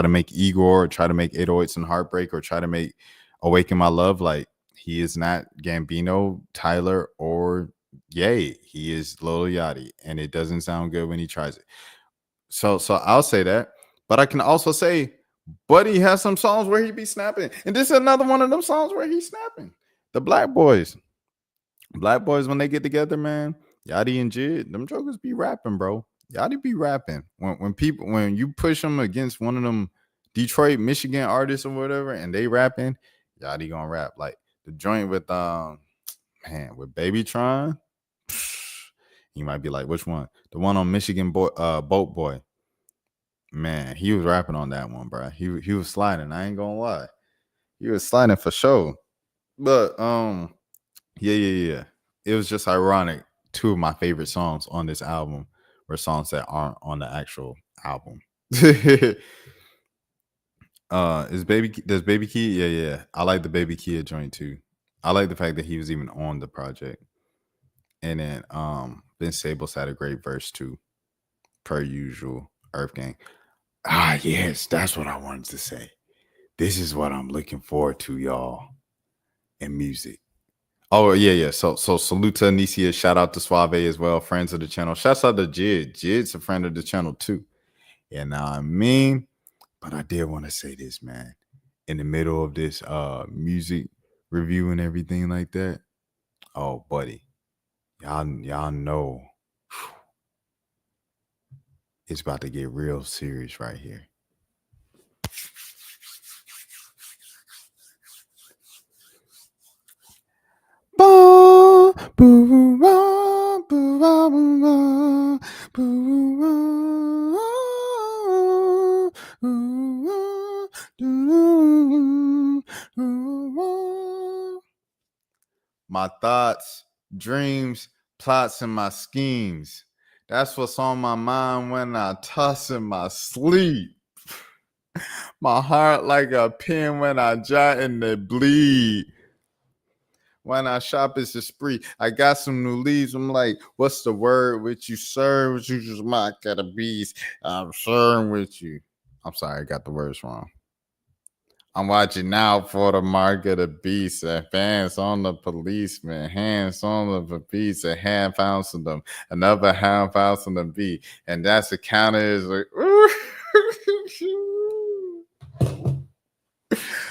make Igor, or try to make 808s and Heartbreak, or try to make Awaken My Love. Like, he is not Gambino, Tyler, or Ye. He is Lil Yachty, and it doesn't sound good when he tries it. So I'll say that. But I can also say Buddy has some songs where he be snapping. And this is another one of them songs where he's snapping. The Black Boys, when they get together, man, Yachty and Jid, them jokers be rapping, bro. Yachty be rapping. When you push them against one of them Detroit, Michigan artists or whatever, and they rapping, Yachty gonna rap. Like the joint with with Babytron. You might be like, which one? The one on Michigan Boat Boy. Man, he was rapping on that one, bro. He was sliding. I ain't gonna lie, he was sliding for sure. But yeah. It was just ironic. Two of my favorite songs on this album were songs that aren't on the actual album. Does Baby Key? Yeah. I like the Baby Key joint too. I like the fact that he was even on the project. And then Vince Sables had a great verse too, per usual. Earth Gang. Ah, yes, that's what I wanted to say. This is what I'm looking forward to, y'all, in music. Oh, yeah. So salute to Anicia. Shout out to Suave as well, friends of the channel. Shouts out to Jid. Jid's a friend of the channel too. Yeah, now I mean, but I did want to say this, man. In the middle of this music review and everything like that. Oh, buddy. Y'all know it's about to get real serious right here. My thoughts, dreams, plots, and my schemes. That's what's on my mind when I toss in my sleep. My heart like a pin when I jot and it bleed. When I shop, it's a spree. I got some new leaves. I'm like, what's the word with you, sir? With you just might get a beast. I'm sharing with you. I'm sorry, I got the words wrong. I'm watching out for the mark of the beast. Fans on the policeman, hands on the beast, a hand pounds on them, another hand pounds on the beat. And that's the counter is like,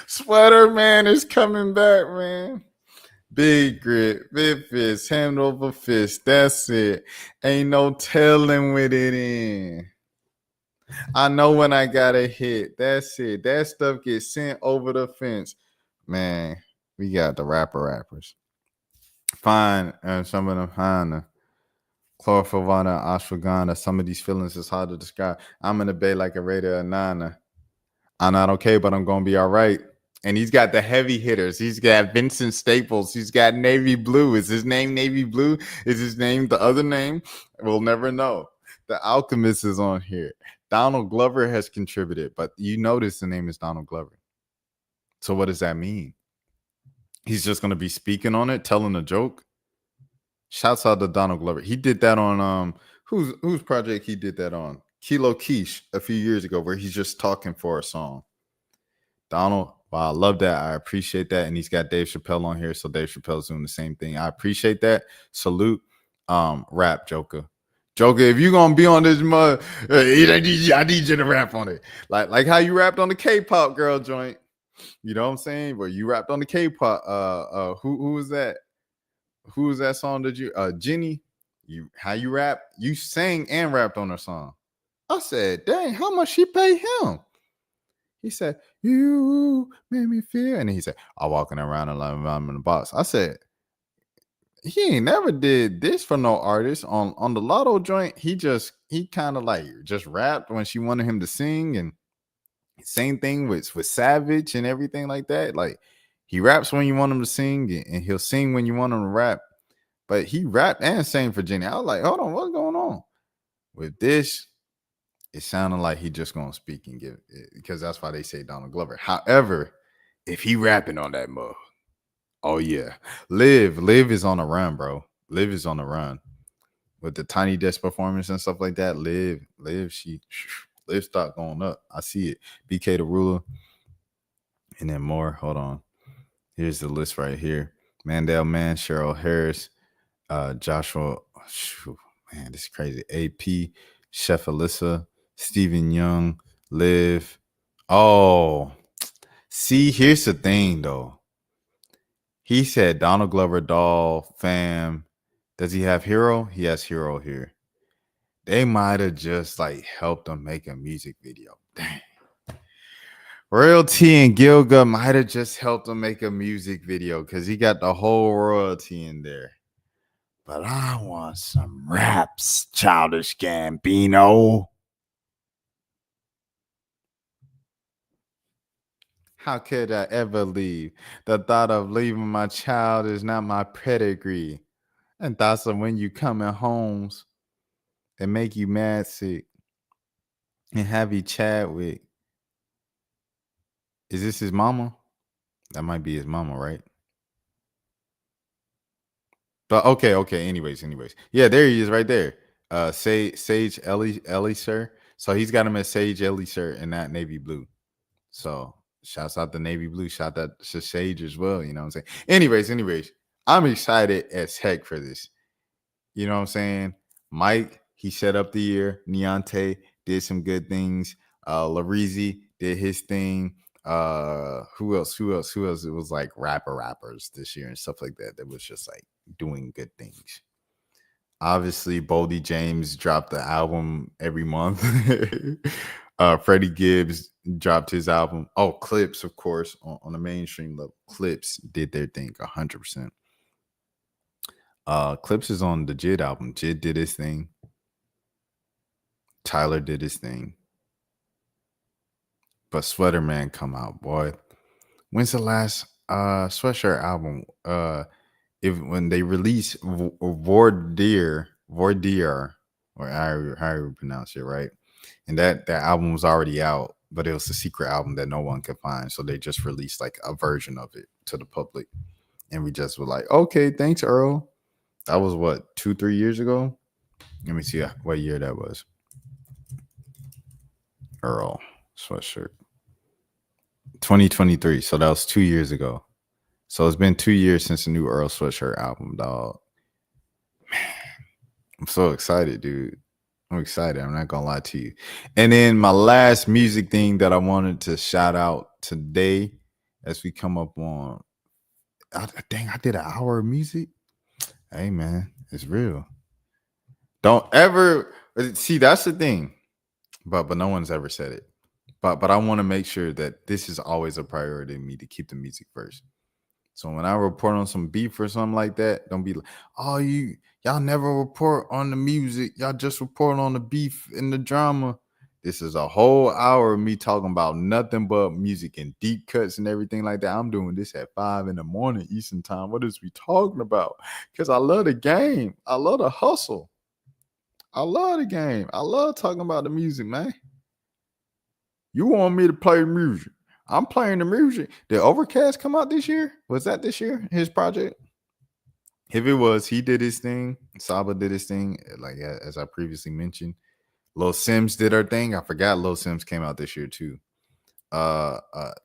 Sweater Man is coming back, man. Big grit, big fist, hand over fist. That's it. Ain't no telling with it in. I know when I got a hit. That's it. That stuff gets sent over the fence. Man, we got the rappers. Fine, and some of them finer. Chlorophyllvana, ashwagandha. Some of these feelings is hard to describe. I'm in the bay like a radar nana. I'm not okay, but I'm gonna be all right. And he's got the heavy hitters. He's got Vincent Staples. He's got Navy Blue. Is his name Navy Blue? Is his name the other name? We'll never know. The Alchemist is on here. Donald Glover has contributed, but you notice the name is Donald Glover. So what does that mean? He's just gonna be speaking on it, telling a joke. Shouts out to Donald Glover. He did that on whose project he did that on? Kilo Quiche a few years ago, where he's just talking for a song. Donald, wow, I love that. I appreciate that. And he's got Dave Chappelle on here, so Dave Chappelle's doing the same thing. I appreciate that. Salute. Rap, Joker. Joker, if you're gonna be on this mud, I need you to rap on it. Like how you rapped on the K-pop girl joint. You know what I'm saying? Where you rapped on the K-pop. Who was that? Who was that song that you Jenny? How you rap? You sang and rapped on her song. I said, dang, how much she pay him? He said, you made me feel. And he said, I'm walking around and I'm in the box. I said, he ain't never did this for no artist. On the Lotto joint, he kind of like just rapped when she wanted him to sing. And same thing with Savage and everything like that. Like he raps when you want him to sing and he'll sing when you want him to rap. But he rapped and sang for Jenny. I was like, hold on, what's going on? With this, it sounded like he just gonna speak and give it, because that's why they say Donald Glover. However, if he rapping on that mug, oh yeah, Liv is on a run, bro. Liv is on a run with the Tiny Desk performance and stuff like that. Liv stock going up. I see it. BK the Ruler, and then more. Hold on, here's the list right here. Mandel Man, Cheryl Harris, Joshua. Man, this is crazy. AP, Chef Alyssa, Stephen Young, Liv. Oh, see, here's the thing though. He said Donald Glover, Doll, Fam. Does he have Hero? He has Hero here. They might have just like helped him make a music video. Dang. Royalty and Gilga might have just helped him make a music video because he got the whole royalty in there. But I want some raps, Childish Gambino. How could I ever leave? The thought of leaving my child is not my pedigree. And thoughts of when you coming homes and make you mad sick and have you Chadwick. Is this his mama? That might be his mama, right? But okay. Anyways. Yeah, there he is right there. Sage Ellie, sir. So he's got him as Sage Ellie, sir, and not Navy Blue. So shouts out to Navy Blue. Shout out to Sage as well. You know what I'm saying? Anyways, I'm excited as heck for this. You know what I'm saying? Mike, he set up the year. Neonte did some good things. Larizi did his thing. Who else? It was like rappers this year and stuff like that. That was just like doing good things. Obviously, Boldy James dropped the album every month. Freddie Gibbs dropped his album. Oh, Clips, of course, on the mainstream level. Clips did their thing 100%. Clips is on the Jid album. Jid did his thing. Tyler did his thing. But Sweater Man come out, boy. When's the last Sweatshirt album? When they released Vordir, or how you pronounce it, right? And that album was already out, but it was a secret album that no one could find. So they just released like a version of it to the public. And we just were like, okay, thanks, Earl. That was what, 2-3 years ago? Let me see what year that was. Earl Sweatshirt. 2023. So that was 2 years ago. So it's been 2 years since the new Earl Sweatshirt album, dog. Man, I'm so excited, dude. I'm excited. I'm not going to lie to you. And then my last music thing that I wanted to shout out today as we come up on, I did an hour of music. Hey, man, it's real. Don't ever, see, that's the thing. But no one's ever said it. But I want to make sure that this is always a priority to me to keep the music first. So when I report on some beef or something like that, don't be like, oh, y'all never report on the music. Y'all just report on the beef and the drama. This is a whole hour of me talking about nothing but music and deep cuts and everything like that. I'm doing this at 5 a.m. Eastern time. What is we talking about? Because I love the game. I love the hustle. I love the game. I love talking about the music, man. You want me to play music? I'm playing the music. Did Overcast come out this year? Was that this year? His project? If it was, he did his thing. Saba did his thing. Like as I previously mentioned, Lil Sims did her thing. I forgot Lil Sims came out this year too.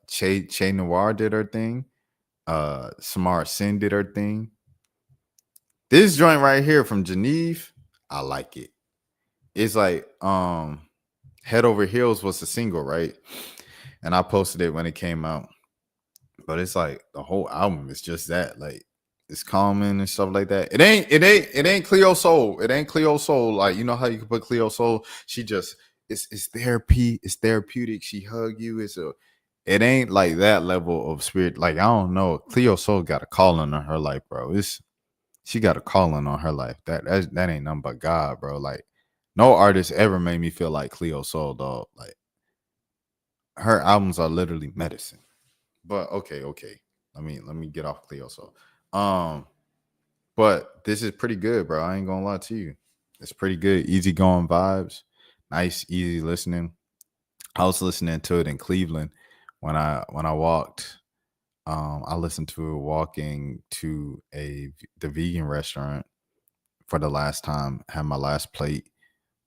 Che Noir did her thing. Smart Sin did her thing. This joint right here from Geneve, I like it. It's like Head Over Heels was the single, right? And I posted it when it came out. But it's like the whole album is just that. Like it's calming and stuff like that. It ain't Cleo Soul. It ain't Cleo Soul. Like, you know how you can put Cleo Soul? She just it's therapy, it's therapeutic. She hug you. It ain't like that level of spirit. Like, I don't know. Cleo Soul got a calling on her life, bro. She got a calling on her life. That ain't nothing but God, bro. Like, no artist ever made me feel like Cleo Soul, dog. Like, her albums are literally medicine. But okay. Let me get off Cleo Soul. But this is pretty good, bro. I ain't gonna lie to you. It's pretty good. Easy going vibes. Nice, easy listening. I was listening to it in Cleveland when I walked. I listened to it walking to the vegan restaurant for the last time. Had my last plate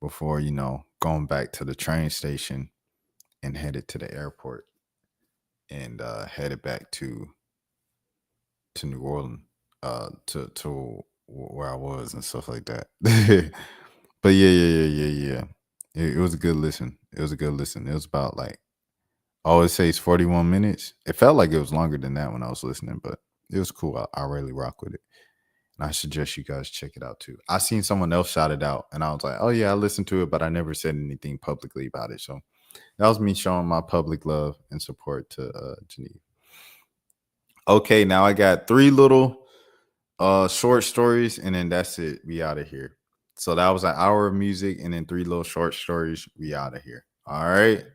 before, going back to the train station and headed to the airport and headed back to New Orleans, to where I was and stuff like that. But yeah. It was a good listen. It was about like, I always say it's 41 minutes. It felt like it was longer than that when I was listening, but it was cool. I really rock with it. And I suggest you guys check it out too. I seen someone else shout it out and I was like, oh yeah, I listened to it, but I never said anything publicly about it. So that was me showing my public love and support to Geneva. Okay, now I got 3 little short stories and then that's it. We out of here. So that was an hour of music and then 3 little short stories. We out of here. All right.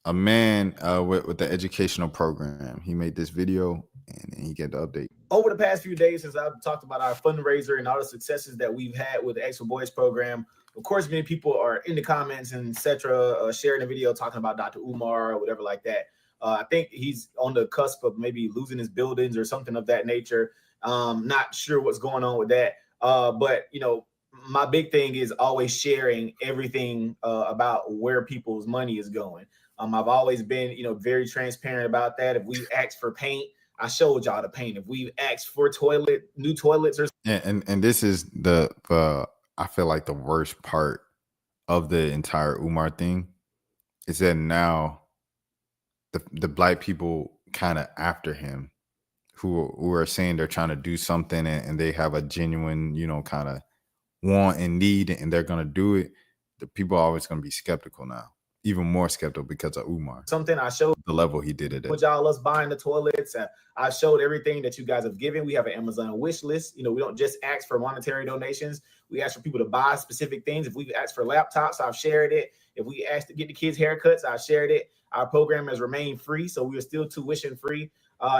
A man with the educational program. He made this video and he get the update. Over the past few days, since I've talked about our fundraiser and all the successes that we've had with the Extra Boys program, of course, many people are in the comments and etc. Sharing the video talking about Dr. Umar or whatever like that. I think he's on the cusp of maybe losing his buildings or something of that nature. Not sure what's going on with that. But, my big thing is always sharing everything about where people's money is going. I've always been, very transparent about that. If we asked for paint, I showed y'all the paint. If we asked for new toilets or and this is the I feel like the worst part of the entire Umar thing is that now the black people kind of after him who are saying they're trying to do something and they have a genuine, kind of want and need and they're gonna do it. The people are always gonna be skeptical now. Even more skeptical because of Umar. Something I showed the level he did it at. With y'all, us buying the toilets. I showed everything that you guys have given. We have an Amazon wish list. We don't just ask for monetary donations. We ask for people to buy specific things. If we've asked for laptops, I've shared it. If we asked to get the kids haircuts, I've shared it. Our program has remained free, so we are still tuition free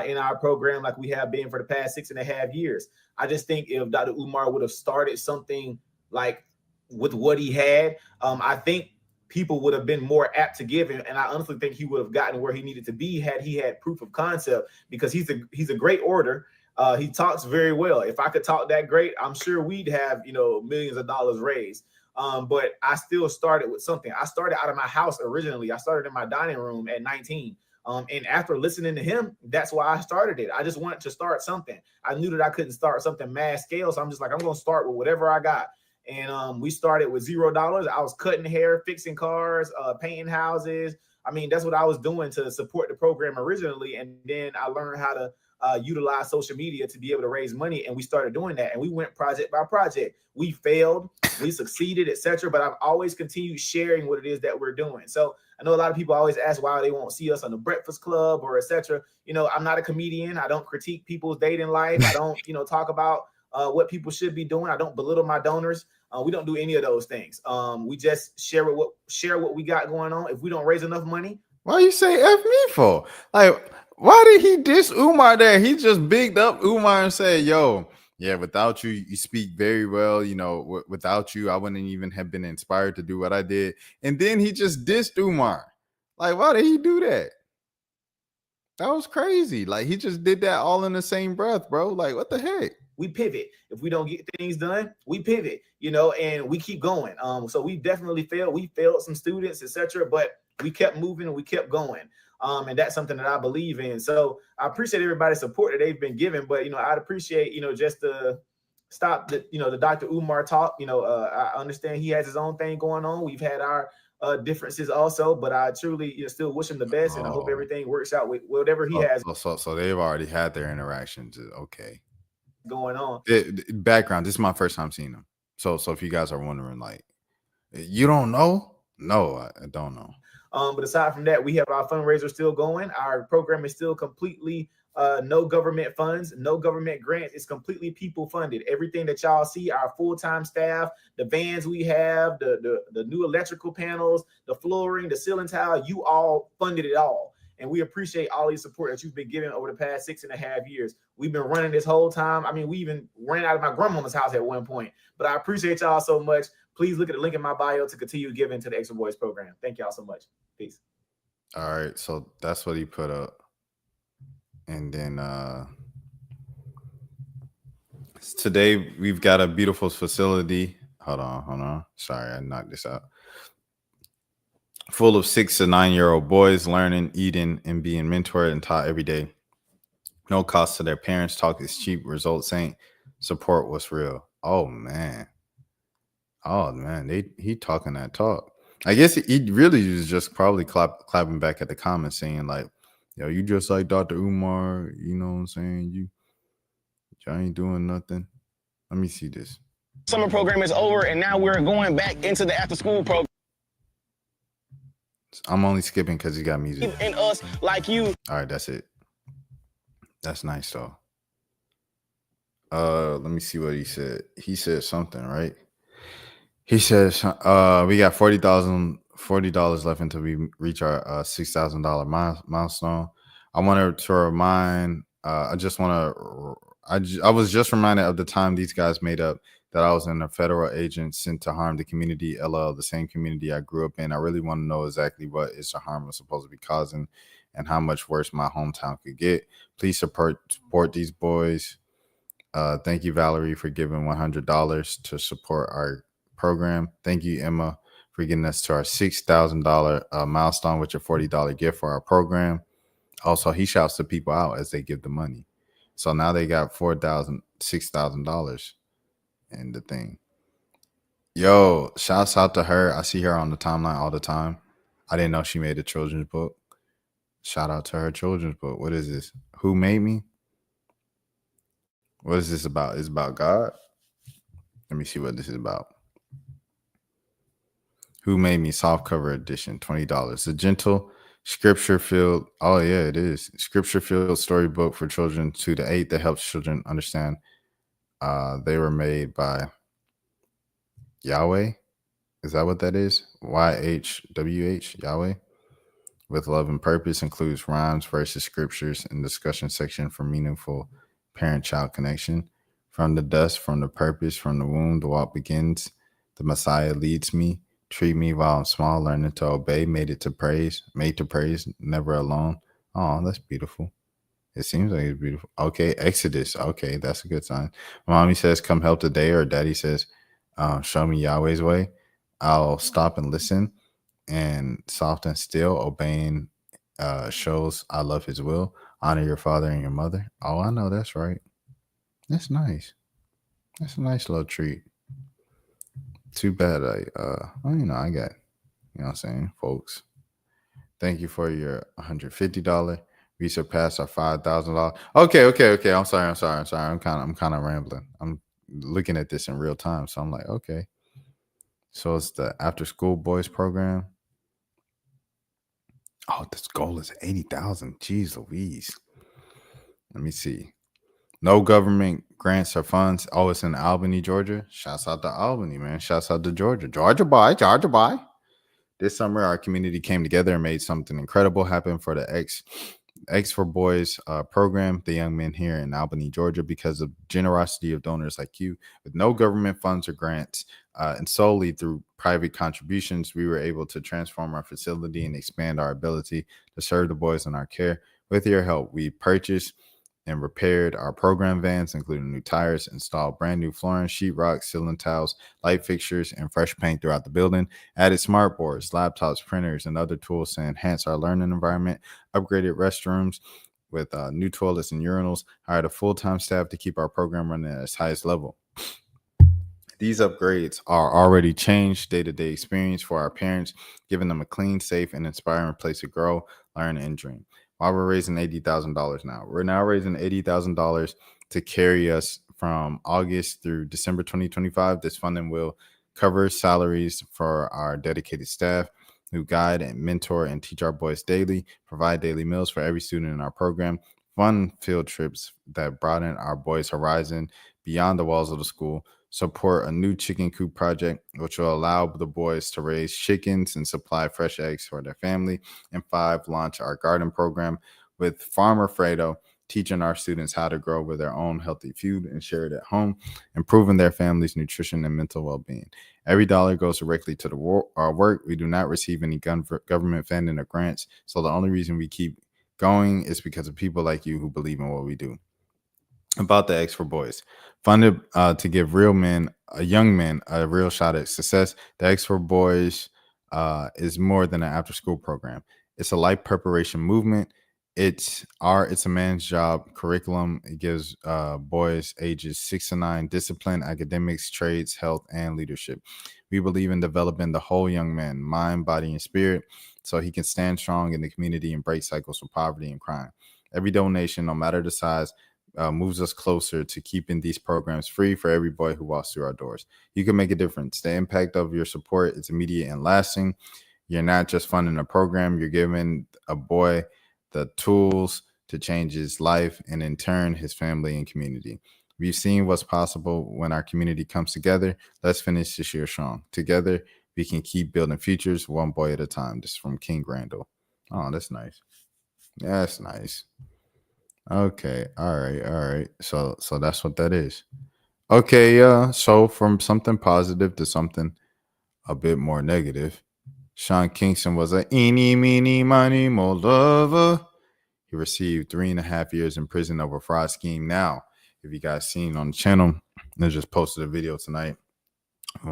in our program like we have been for the past 6.5 years. I just think if Dr. Umar would have started something like with what he had, I think people would have been more apt to give him, and I honestly think he would have gotten where he needed to be had he had proof of concept, because he's a great orator. He talks very well. If I could talk that great, I'm sure we'd have millions of dollars raised. But I still started with something. I started out of my house originally. I started in my dining room at 19. And after listening to him, that's why I started it. I just wanted to start something. I knew that I couldn't start something mass scale, so I'm just like, I'm going to start with whatever I got. And we started with $0. I was cutting hair, fixing cars, painting houses. I mean, that's what I was doing to support the program originally. And then I learned how to utilize social media to be able to raise money. And we started doing that. And we went project by project. We failed, we succeeded, etc. But I've always continued sharing what it is that we're doing. So I know a lot of people always ask why they won't see us on the Breakfast Club or etc. You know, I'm not a comedian. I don't critique people's dating life. I don't, you know, talk about what people should be doing. I don't belittle my donors. We don't do any of those things. We just share what we got going on. If we don't raise enough money, why you say F me for? Like, why did he diss Umar there? He just bigged up Umar and said, yo, yeah, without you, you speak very well. You know, without you, I wouldn't even have been inspired to do what I did. And then he just dissed Umar. Like, why did he do that? That was crazy. Like, he just did that all in the same breath, bro. Like, what the heck? We pivot. If we don't get things done, we pivot, you know, and we keep going. So we definitely failed. We failed some students, etc., but we kept moving and we kept going. And that's something that I believe in. So I appreciate everybody's support that they've been given, but, you know, I'd appreciate, you know, just to stop the, you know, the Dr. Umar talk. You know, I understand he has his own thing going on. We've had our differences also, but I truly, you know, still wish him the best, and I hope everything works out with whatever he has. So they've already had their interactions. Okay. Going on. Background. This is my first time seeing them. So if you guys are wondering, like, you don't know? No, I don't know. But aside from that, we have our fundraiser still going. Our program is still completely no government funds, no government grants. It's completely people funded. Everything that y'all see, our full-time staff, the vans we have, the new electrical panels, the flooring, the ceiling tile, you all funded it all. And we appreciate all the support that you've been giving over the past 6.5 years. We've been running this whole time. I mean, we even ran out of my grandmama's house at one point. But I appreciate y'all so much. Please look at the link in my bio to continue giving to the Extra Boys program. Thank y'all so much. Peace. All right. So that's what he put up. And then today we've got a beautiful facility. Hold on. Sorry, I knocked this out. Full of 6 to 9-year-old boys learning, eating, and being mentored and taught every day. No cost to their parents. Talk is cheap. Results ain't. Support was real. Oh man, he talking that talk. I guess he really was just probably clapping back at the comments saying like, yo, you just like Dr. Umar, you know what I'm saying? You ain't doing nothing. Let me see this. Summer program is over, and now we're going back into the after-school program. I'm only skipping because he got music. And us like you. All right, that's it. That's nice though. Let me see what he said. He said something, right? He says, we got $40 left until we reach our $6,000 milestone. I wanted to remind, I was just reminded of the time these guys made up that I was in a federal agent sent to harm the community, LL, the same community I grew up in. I really want to know exactly what is the harm was supposed to be causing and how much worse my hometown could get. Please support these boys. Thank you, Valerie, for giving $100 to support our program. Thank you, Emma, for getting us to our $6,000 milestone with your $40 gift for our program. Also, he shouts to people out as they give the money. So now they got $6,000 in the thing. Yo, shouts out to her. I see her on the timeline all the time. I didn't know she made a children's book. Shout out to her children's book. What is this? Who Made Me? What is this about? It's about God? Let me see what this is about. Who Made Me soft cover edition, $20. The gentle scripture-filled, oh yeah, it is. Scripture-filled storybook for children 2 to 8 that helps children understand they were made by Yahweh. Is that what that is? YHWH, Yahweh. With love and purpose, includes rhymes, verses, scriptures, and discussion section for meaningful parent-child connection. From the dust, from the purpose, from the womb, the walk begins. The Messiah leads me. Treat me while I'm small, learning to obey, made to praise, never alone. Oh, that's beautiful. It seems like it's beautiful. Okay, Exodus. Okay, that's a good sign. Mommy says, come help today, or daddy says, show me Yahweh's way. I'll stop and listen, and soft and still, obeying shows I love his will. Honor your father and your mother. Oh, I know that's right. That's nice. That's a nice little treat. Too bad I got, you know what I'm saying, folks. Thank you for your $150. We surpassed our $5,000. Okay. I'm sorry. I'm kind of rambling. I'm looking at this in real time, so I'm like, okay. So it's the after school boys program. Oh, this goal is 80,000. Jeez Louise. Let me see. No government grants or funds. Oh, it's in Albany, Georgia. Shouts out to Albany, man. Shouts out to Georgia. Georgia boy, Georgia boy. This summer, our community came together and made something incredible happen for the X for Boys program, the young men here in Albany, Georgia, because of generosity of donors like you. With no government funds or grants, and solely through private contributions, we were able to transform our facility and expand our ability to serve the boys in our care. With your help, we purchased and repaired our program vans, including new tires, installed brand new flooring, sheetrock, ceiling tiles, light fixtures, and fresh paint throughout the building, added smart boards, laptops, printers, and other tools to enhance our learning environment, upgraded restrooms with new toilets and urinals, hired a full-time staff to keep our program running at its highest level. These upgrades are already changed day-to-day experience for our parents, giving them a clean, safe, and inspiring place to grow, learn, and dream. While we're raising $80,000 now. We're now raising $80,000 to carry us from August through December 2025. This funding will cover salaries for our dedicated staff who guide and mentor and teach our boys daily, provide daily meals for every student in our program, fun field trips that broaden our boys' horizon beyond the walls of the school, support a new chicken coop project, which will allow the boys to raise chickens and supply fresh eggs for their family. And 5, launch our garden program with Farmer Fredo, teaching our students how to grow with their own healthy food and share it at home, improving their family's nutrition and mental well-being. Every dollar goes directly to our work. We do not receive any government funding or grants. So the only reason we keep going is because of people like you who believe in what we do. About the X for Boys, funded to give young men a real shot at success. The X for Boys is more than an after-school program. It's a life preparation movement. It's a man's job curriculum. It gives boys ages 6 to 9 discipline, academics, trades, health, and leadership. We believe in developing the whole young man, mind, body, and spirit, so he can stand strong in the community and break cycles of poverty and crime. Every donation, no matter the size, moves us closer to keeping these programs free for every boy who walks through our doors. You can make a difference. The impact of your support is immediate and lasting. You're not just funding a program, you're giving a boy the tools to change his life and in turn his family and community. We've seen what's possible when our community comes together. Let's finish this year strong. Together, we can keep building futures one boy at a time. This is from King Randall. Oh, that's nice. That's nice. Okay. All right. So that's what that is. Okay. So from something positive to something a bit more negative, Sean Kingston was a eeny, meeny, miny, mo lover. He received 3.5 years in prison over fraud scheme. Now, if you guys seen on the channel, I just posted a video tonight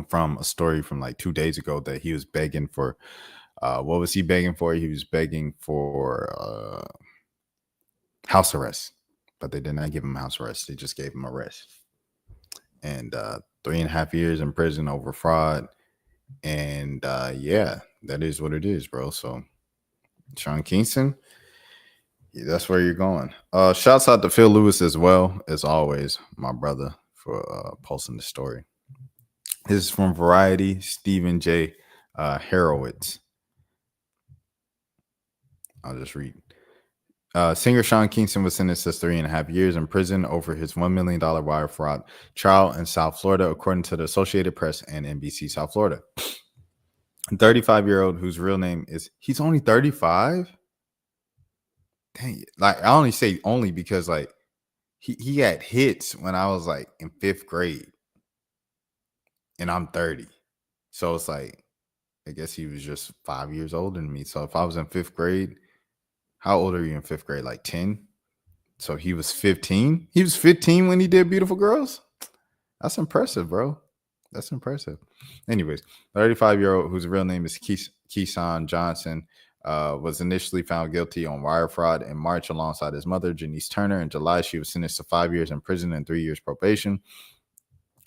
from a story from like 2 days ago that he was begging for. What was he begging for? He was begging for house arrest, but they did not give him house arrest. They just gave him arrest. And 3.5 years in prison over fraud. And yeah, that is what it is, bro. So Sean Kingston, yeah, that's where you're going. Shouts out to Phil Lewis as well, as always, my brother, for posting the story. This is from Variety, Stephen J. Harowitz. I'll just read. Singer Sean Kingston was sentenced to 3.5 years in prison over his $1 million wire fraud trial in South Florida, according to the Associated Press and NBC South Florida. A 35-year-old whose real name is, he's only 35? Dang, like I only say only because like he had hits when I was like in 5th grade and I'm 30. So it's like, I guess he was just 5 years older than me. So if I was in 5th grade, how old are you in 5th grade? Like 10? So he was 15? He was 15 when he did Beautiful Girls? That's impressive, bro. That's impressive. Anyways, 35-year-old whose real name is Keyshawn Johnson was initially found guilty on wire fraud in March alongside his mother, Janice Turner. In July, she was sentenced to 5 years in prison and 3 years probation.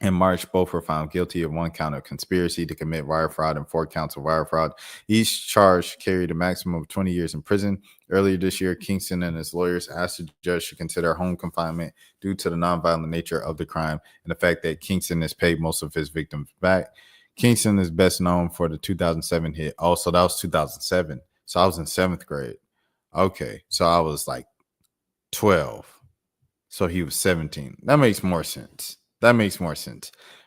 In March, both were found guilty of 1 count of conspiracy to commit wire fraud and 4 counts of wire fraud. Each charge carried a maximum of 20 years in prison. Earlier this year, Kingston and his lawyers asked the judge to consider home confinement due to the nonviolent nature of the crime and the fact that Kingston has paid most of his victims back. Kingston is best known for the 2007 hit. Oh, so that was 2007. So I was in 7th grade. Okay, so I was like 12. So he was 17. That makes more sense.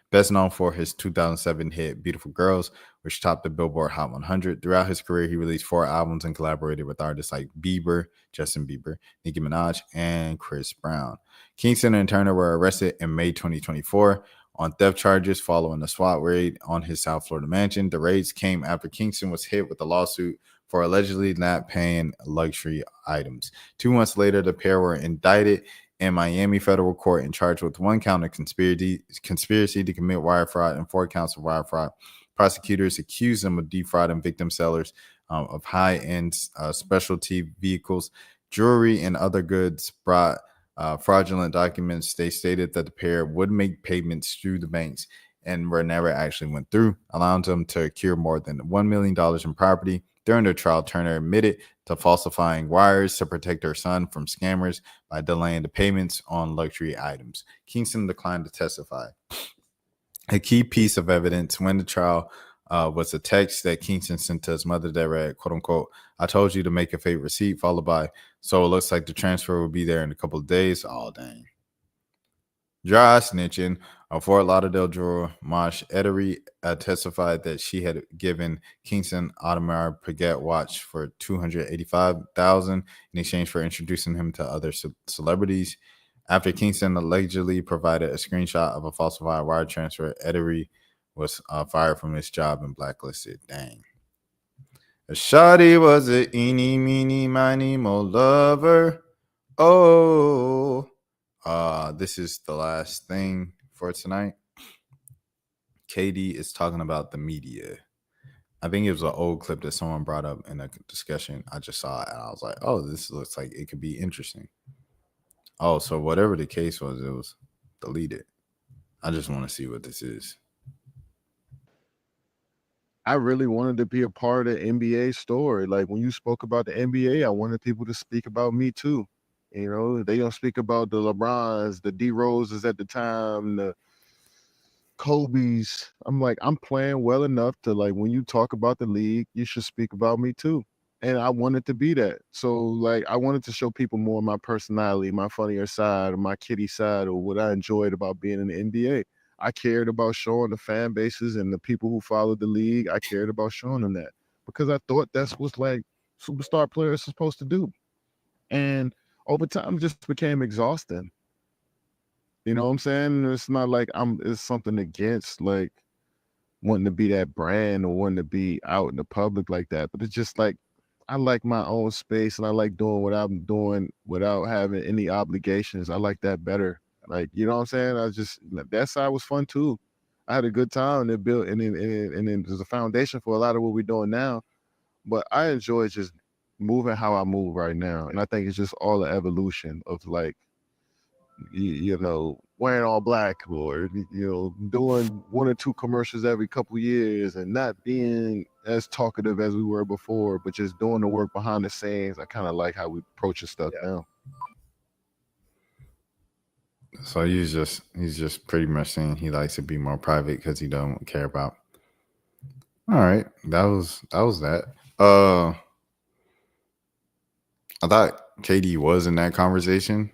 Best known for his 2007 hit Beautiful Girls, which topped the Billboard Hot 100. Throughout his career, he released 4 albums and collaborated with artists like Justin Bieber, Nicki Minaj, and Chris Brown. Kingston and Turner were arrested in May 2024 on theft charges following a SWAT raid on his South Florida mansion. The raids came after Kingston was hit with a lawsuit for allegedly not paying luxury items. 2 months later, the pair were indicted in Miami federal court and charged with 1 count of conspiracy to commit wire fraud and 4 counts of wire fraud. Prosecutors accused them of defrauding victim sellers of high-end specialty vehicles, jewelry, and other goods. Brought fraudulent documents. They stated that the pair would make payments through the banks and were never actually went through, allowing them to accrue more than $1 million in property. During the trial, Turner admitted to falsifying wires to protect her son from scammers by delaying the payments on luxury items. Kingston declined to testify. A key piece of evidence when the trial was a text that Kingston sent to his mother that read, quote unquote, "I told you to make a fake receipt," followed by, "So it looks like the transfer will be there in a couple of days." Oh, dang. Dry snitching. Fort Lauderdale juror Mosh Edery testified that she had given Kingston Audemars Piguet watch for $285,000 in exchange for introducing him to other celebrities. After Kingston allegedly provided a screenshot of a falsified wire transfer, Edery was fired from his job and blacklisted. Dang. Shawty was a eeny, meeny, miny, mo lover. Oh. This is the last thing for tonight. KD is talking about the media. I think it was an old clip that someone brought up in a discussion. I just saw it and I was like, oh, this looks like it could be interesting. Oh, so whatever the case was, it was deleted. I just want to see what this is. I really wanted to be a part of the NBA story. Like when you spoke about the NBA, I wanted people to speak about me too. You know, they don't speak about the LeBrons, the D Roses at the time, the Kobe's. I'm like, I'm playing well enough to, like, when you talk about the league, you should speak about me too. And I wanted to be that. So like I wanted to show people more of my personality, my funnier side, or my kiddie side, or what I enjoyed about being in the NBA. I cared about showing the fan bases and the people who followed the league. I cared about showing them that because I thought that's what like superstar players are supposed to do. And over time, it just became exhausting. You know what I'm saying? It's not like it's something against like wanting to be that brand or wanting to be out in the public like that. But it's just like I like my own space and I like doing what I'm doing without having any obligations. I like that better. Like, you know what I'm saying? That side was fun too. I had a good time and it built and then there's a foundation for a lot of what we're doing now. But I enjoy just moving how I move right now. And I think it's just all the evolution of like, you know, wearing all black or, you know, doing 1 or 2 commercials every couple years and not being as talkative as we were before, but just doing the work behind the scenes. I kind of like how we approach this stuff now. So he's just pretty much saying he likes to be more private because he don't care about. All right, that was that. I thought KD was in that conversation,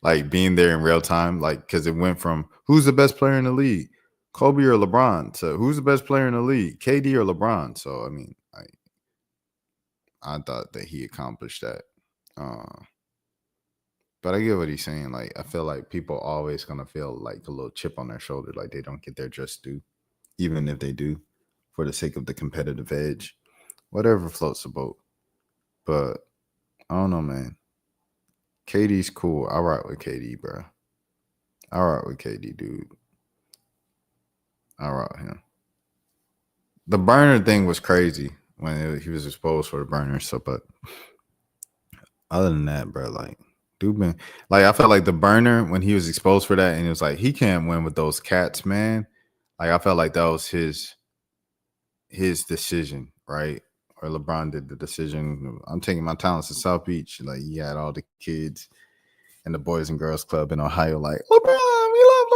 like being there in real time, like because it went from who's the best player in the league, Kobe or LeBron, to who's the best player in the league, KD or LeBron. So I mean, I thought that he accomplished that. But I get what he's saying. Like, I feel like people always gonna feel like a little chip on their shoulder, like they don't get their just due, even if they do, for the sake of the competitive edge. Whatever floats the boat. But I don't know, man. KD's cool. I rock with KD, bro. I rock with KD, dude. I rock him. The burner thing was crazy when he was exposed for the burner. So, but other than that, bro, like, dude, man, like I felt like the burner when he was exposed for that, and it was like he can't win with those cats, man. Like I felt like that was his decision, right? Or LeBron did the decision. I'm taking my talents to South Beach. Like he had all the kids and the Boys and Girls Club in Ohio, like LeBron, we love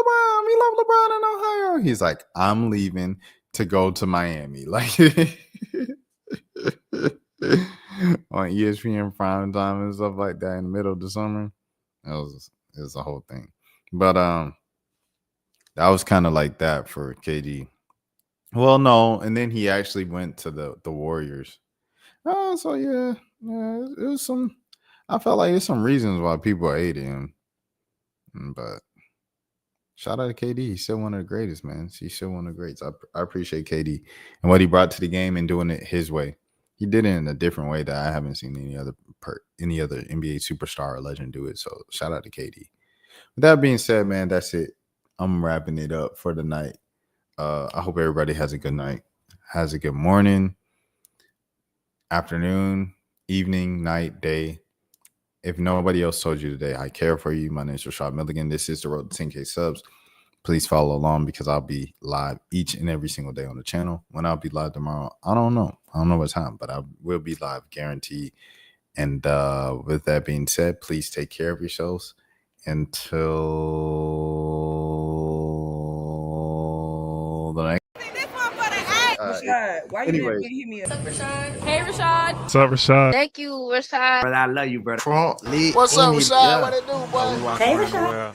LeBron in Ohio. He's like, I'm leaving to go to Miami. Like on ESPN prime time and stuff like that in the middle of the summer. It was a whole thing. But that was kind of like that for KD. Well, no, and then he actually went to the Warriors. So yeah, it was some. I felt like there's some reasons why people hated him, but shout out to KD. He's still one of the greatest, man. He's still one of the greats. I appreciate KD and what he brought to the game and doing it his way. He did it in a different way that I haven't seen any other NBA superstar or legend do it. So shout out to KD. With that being said, man, that's it. I'm wrapping it up for the night. I hope everybody has a good night, has a good morning, afternoon, evening, night, day. If nobody else told you today, I care for you. My name is Rashad Milligan. This is the road to 10K subs. Please follow along because I'll be live each and every single day on the channel. When I'll be live tomorrow, I don't know what time, but I will be live, guaranteed. And with that being said, please take care of yourselves until the next. Rashad, why you didn't hit me up? What's up, Rashad? Hey, Rashad. What's up, Rashad? Thank you, Rashad. Brother, I love you, brother. What's up, Rashad? What it do, boy? Hey, Rashad.